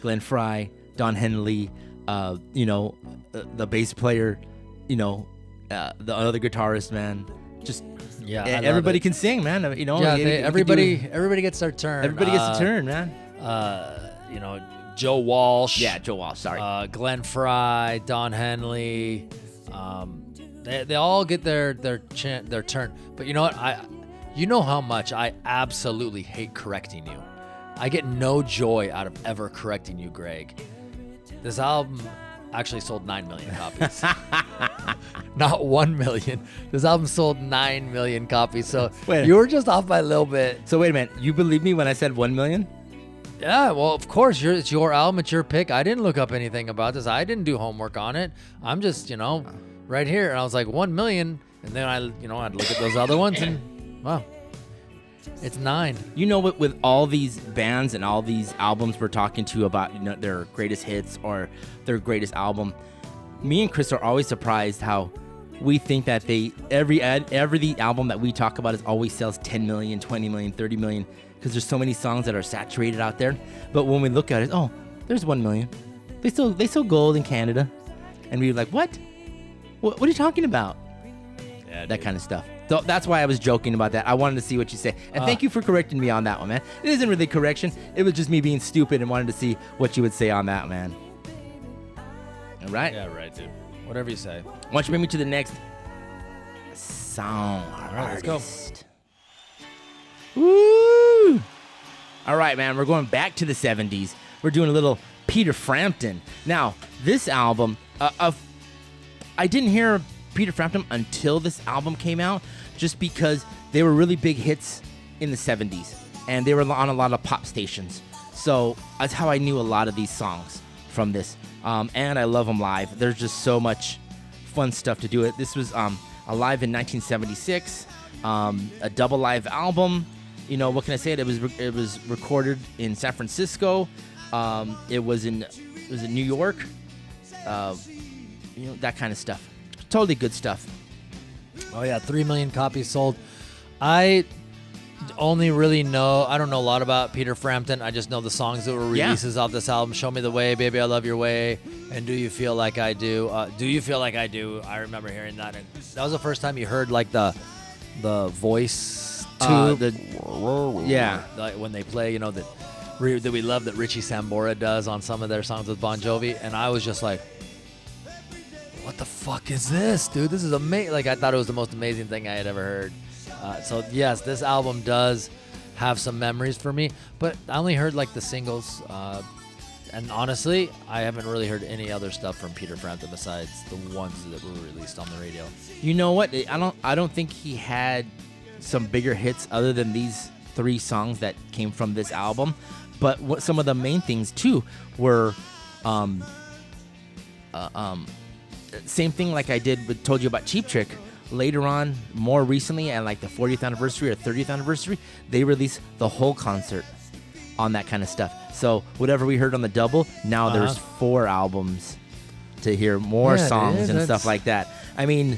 Glenn Frey, Don Henley, the bass player, the other guitarist, man. Just everybody can sing, man. Everybody gets their turn. Everybody gets a turn, man. Joe Walsh. Yeah, Joe Walsh. Sorry. Glenn Frey, Don Henley. They all get their turn. But you know what? You know how much I absolutely hate correcting you. I get no joy out of ever correcting you, Greg. This album actually sold 9 million copies. Not 1 million. This album sold 9 million copies. So you were just off by a little bit. So wait a minute. You believe me when I said 1 million? Yeah, well, of course. It's your album. It's your pick. I didn't look up anything about this. I didn't do homework on it. I'm just, right here. And I was like, 1 million. And then I'd look at those other ones and, wow. It's 9. With all these bands and all these albums we're talking to about, their greatest hits or their greatest album, me and Chris are always surprised how we think that every album that we talk about is always sells 10 million, 20 million, 30 million, because there's so many songs that are saturated out there. But when we look at it, there's 1 million. They sell gold in Canada. And we're like, what? What are you talking about? Yeah, that kind of stuff. So that's why I was joking about that. I wanted to see what you say. And thank you for correcting me on that one, man. It isn't really correction. It was just me being stupid and wanted to see what you would say on that, man. All right? Yeah, right, dude. Whatever you say. Why don't you bring me to the next song? All right, let's go. Woo! All right, man. We're going back to the 70s. We're doing a little Peter Frampton. Now, this album, I didn't hear Peter Frampton until this album came out, just because they were really big hits in the 70s, and they were on a lot of pop stations. So that's how I knew a lot of these songs from this. And I love them live. There's just so much fun stuff to do it. This was live in 1976, a double live album. What can I say? It was recorded in San Francisco. It was in New York. That kind of stuff. Totally good stuff. Oh, yeah. 3 million copies sold. I only really know, I don't know a lot about Peter Frampton. I just know the songs that were releases off this album. Show Me the Way, Baby, I Love Your Way, and Do You Feel Like I Do. Do You Feel Like I Do? I remember hearing that. And that was the first time you heard, like, the voice tube. Like when they play, that we love that Richie Sambora does on some of their songs with Bon Jovi. And I was just like, what the fuck is this, dude? This is amazing. Like, I thought it was the most amazing thing I had ever heard. So, yes, this album does have some memories for me, but I only heard, like, the singles. And honestly, I haven't really heard any other stuff from Peter Frampton besides the ones that were released on the radio. You know what? I don't think he had some bigger hits other than these 3 songs that came from this album. But what some of the main things, too, were... same thing like I told you about Cheap Trick. Later on, more recently, at like the 40th anniversary or 30th anniversary, they released the whole concert on that kind of stuff. So whatever we heard on the double, now there's 4 albums to hear more Yeah, songs dude, and that's- stuff like that. I mean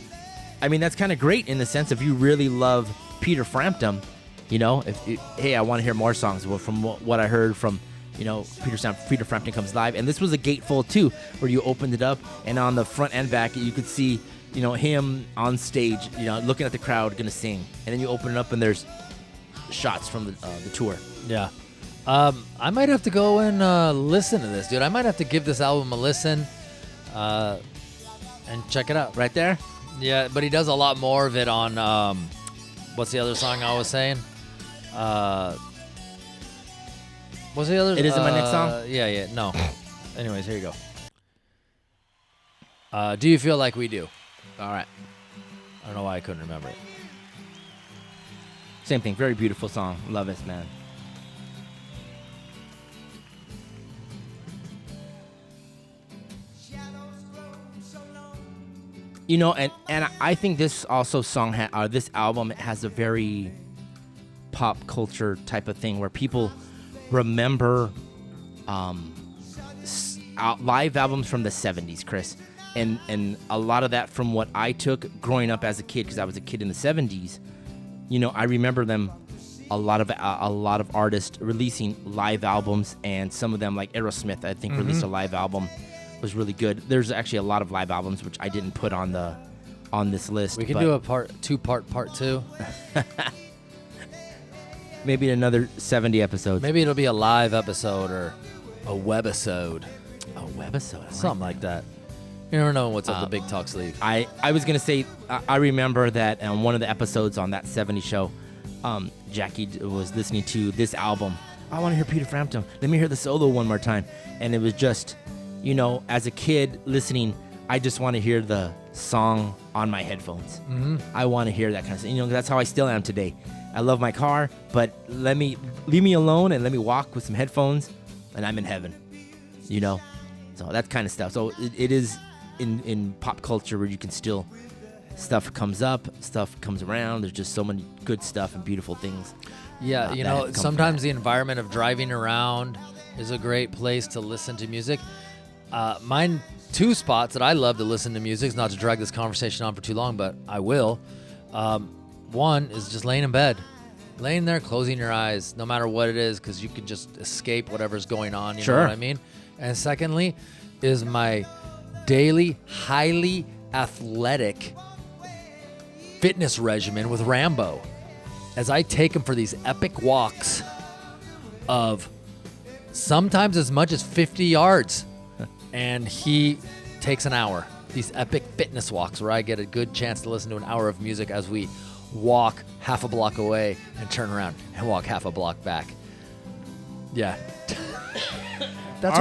that's kind of great in the sense if you really love Peter Frampton, you know, hey, I want to hear more songs. Well, from what I heard from, you know, Peter Frampton Comes Live, and this was a gatefold too, where you opened it up, and on the front and back you could see, you know, him on stage, you know, looking at the crowd, gonna sing, and then you open it up and there's shots from the tour. Yeah. I might have to go and listen to this, dude. I might have to give this album a listen and check it out. Right there. Yeah, but he does a lot more of it on, what's the other song I was saying? What's the other? It Isn't My Next Song? Yeah, no. Anyways, here you go. Do You Feel Like We Do? All right. I don't know why I couldn't remember it. Same thing. Very beautiful song. Love it, man. You know, and I think this also this album has a very pop culture type of thing where people remember live albums from the 70s, Chris. And a lot of that from what I took growing up as a kid, because I was a kid in the 70s, you know, I remember them, a lot of artists releasing live albums, and some of them, like Aerosmith, I think released a live album, was really good. There's actually a lot of live albums which I didn't put on this list. We can do a two-part part 2. Maybe another 70 episodes. Maybe it'll be a live episode or a webisode. A webisode. Something like that. You never know what's up the big talk sleeve. I was going to say, I remember that on one of the episodes on that 70 show, Jackie was listening to this album. I want to hear Peter Frampton. Let me hear the solo one more time. And it was just, you know, as a kid listening, I just want to hear the song on my headphones. Mm-hmm. I want to hear that kind of thing. You know, that's how I still am today. I love my car, but leave me alone and let me walk with some headphones, and I'm in heaven. You know? So that kind of stuff. So it is in pop culture where you can still, stuff comes up, stuff comes around. There's just so many good stuff and beautiful things. Yeah, you know, sometimes the environment of driving around is a great place to listen to music. Mine, 2 spots that I love to listen to music, not to drag this conversation on for too long, but I will. One is just laying in bed. Laying there, closing your eyes, no matter what it is, because you can just escape whatever's going on, you know what I mean? And secondly is my daily, highly athletic fitness regimen with Rambo. As I take him for these epic walks of sometimes as much as 50 yards, and he takes an hour. These epic fitness walks where I get a good chance to listen to an hour of music as we walk half a block away and turn around and walk half a block back. Yeah. That's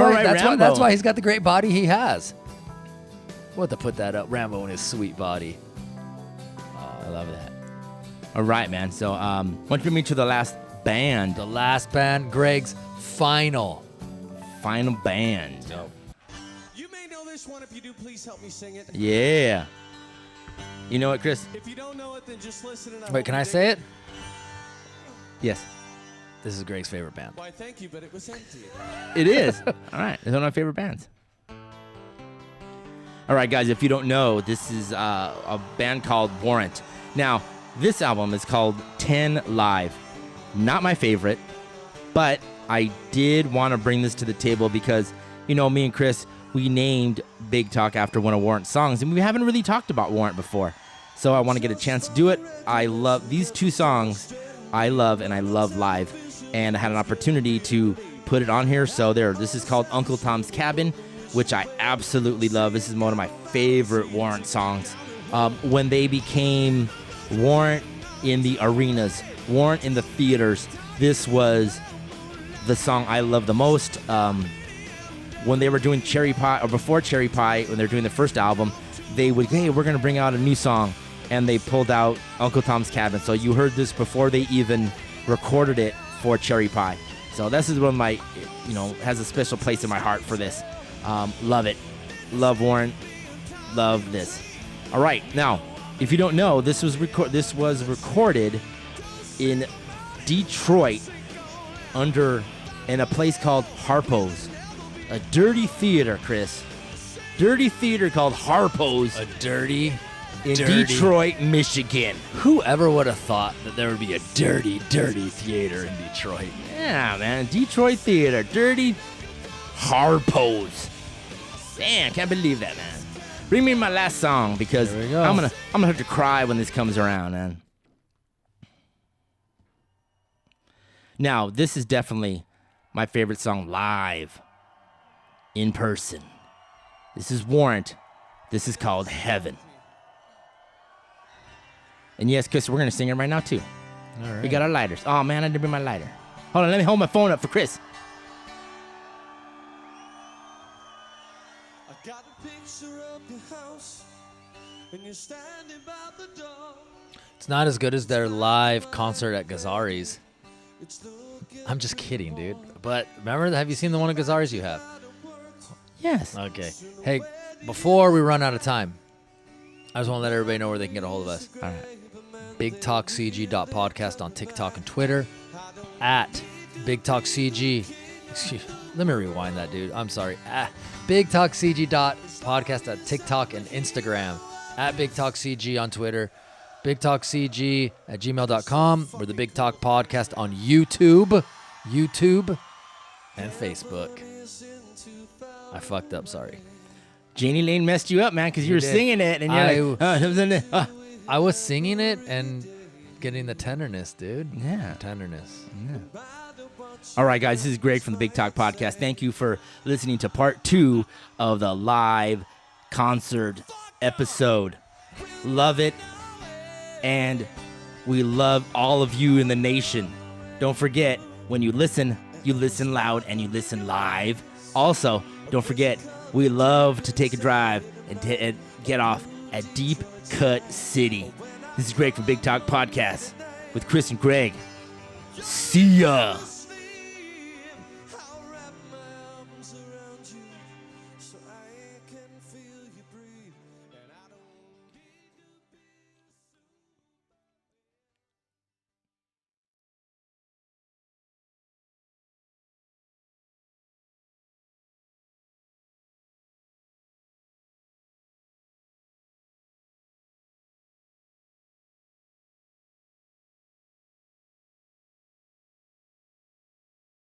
why he's got the great body he has. We'll have to put that up. Rambo and his sweet body. I love that. All right, man. So, why don't you bring me to the last band? The last band, Gregg's final band. You may know this one. If you do, please help me sing it. Yeah. You know what, Chris? If you don't know it, then just listen and Wait, can I say it? Yes. This is Gregg's favorite band. Why, thank you, but it was empty. It is. All right. It's one of my favorite bands. All right, guys, if you don't know, this is a band called Warrant. Now, this album is called 10 Live. Not my favorite, but I did want to bring this to the table because, you know, me and Chris, we named Big Talk after one of Warrant's songs, and we haven't really talked about Warrant before. So I want to get a chance to do it. I love these 2 songs. I love and I love live, and I had an opportunity to put it on here. So there, this is called Uncle Tom's Cabin, which I absolutely love. This is one of my favorite Warrant songs. When they became Warrant in the arenas, Warrant in the theaters, this was the song I love the most. When they were doing Cherry Pie, or before Cherry Pie, when they were doing the first album, they would, hey, we're going to bring out a new song. And they pulled out Uncle Tom's Cabin. So you heard this before they even recorded it for Cherry Pie. So this is one of my, you know, has a special place in my heart for this. Love it. Love Warrant. Love this. All right. Now, if you don't know, this was recorded in Detroit in a place called Harpo's. A dirty theater, Chris. dirty theater called Harpo's A dirty in Detroit, Michigan. Whoever would have thought that there would be a dirty theater in Detroit? Yeah, man. Detroit theater. Dirty Harpo's. Damn, can't believe that, man. Bring me my last song because Here we go. I'm gonna have to cry when this comes around, man. Now, this is definitely my favorite song live, in person. This is Warrant. This is called Heaven. And yes, Chris, we're gonna sing it right now too. All right. We got our lighters. Oh man, I didn't bring my lighter. Hold on, let me hold my phone up for Chris. I got a picture of your house, and you're standing by the door. It's not as good as their live concert at Gazzari's. It's looking I'm just kidding, dude. But remember, have you seen the one at Gazzari's you have? Yes. Okay. Hey, before we run out of time, I just want to let everybody know where they can get a hold of us. All right. BigTalkCG.podcast on TikTok and Twitter. At BigTalkCG. Excuse. Let me rewind that, dude. I'm sorry. BigTalkCG.podcast at TikTok and Instagram. At BigTalkCG on Twitter. BigTalkCG at gmail.com. We're the Big Talk Podcast on YouTube. And Facebook. I fucked up, sorry. Janie Lane messed you up, man, because you were did. singing it, and you're like, I was singing it and getting the tenderness, dude. Yeah. Tenderness. All right, guys, this is Greg from the Big Talk Podcast. Thank you for listening to part 2 of the live concert episode. Love it. And we love all of you in the nation. Don't forget, when you listen loud and you listen live. Also, don't forget, we love to take a drive and get off at Deep Cut City. This is Greg from Big Talk Podcast with Chris and Greg. See ya.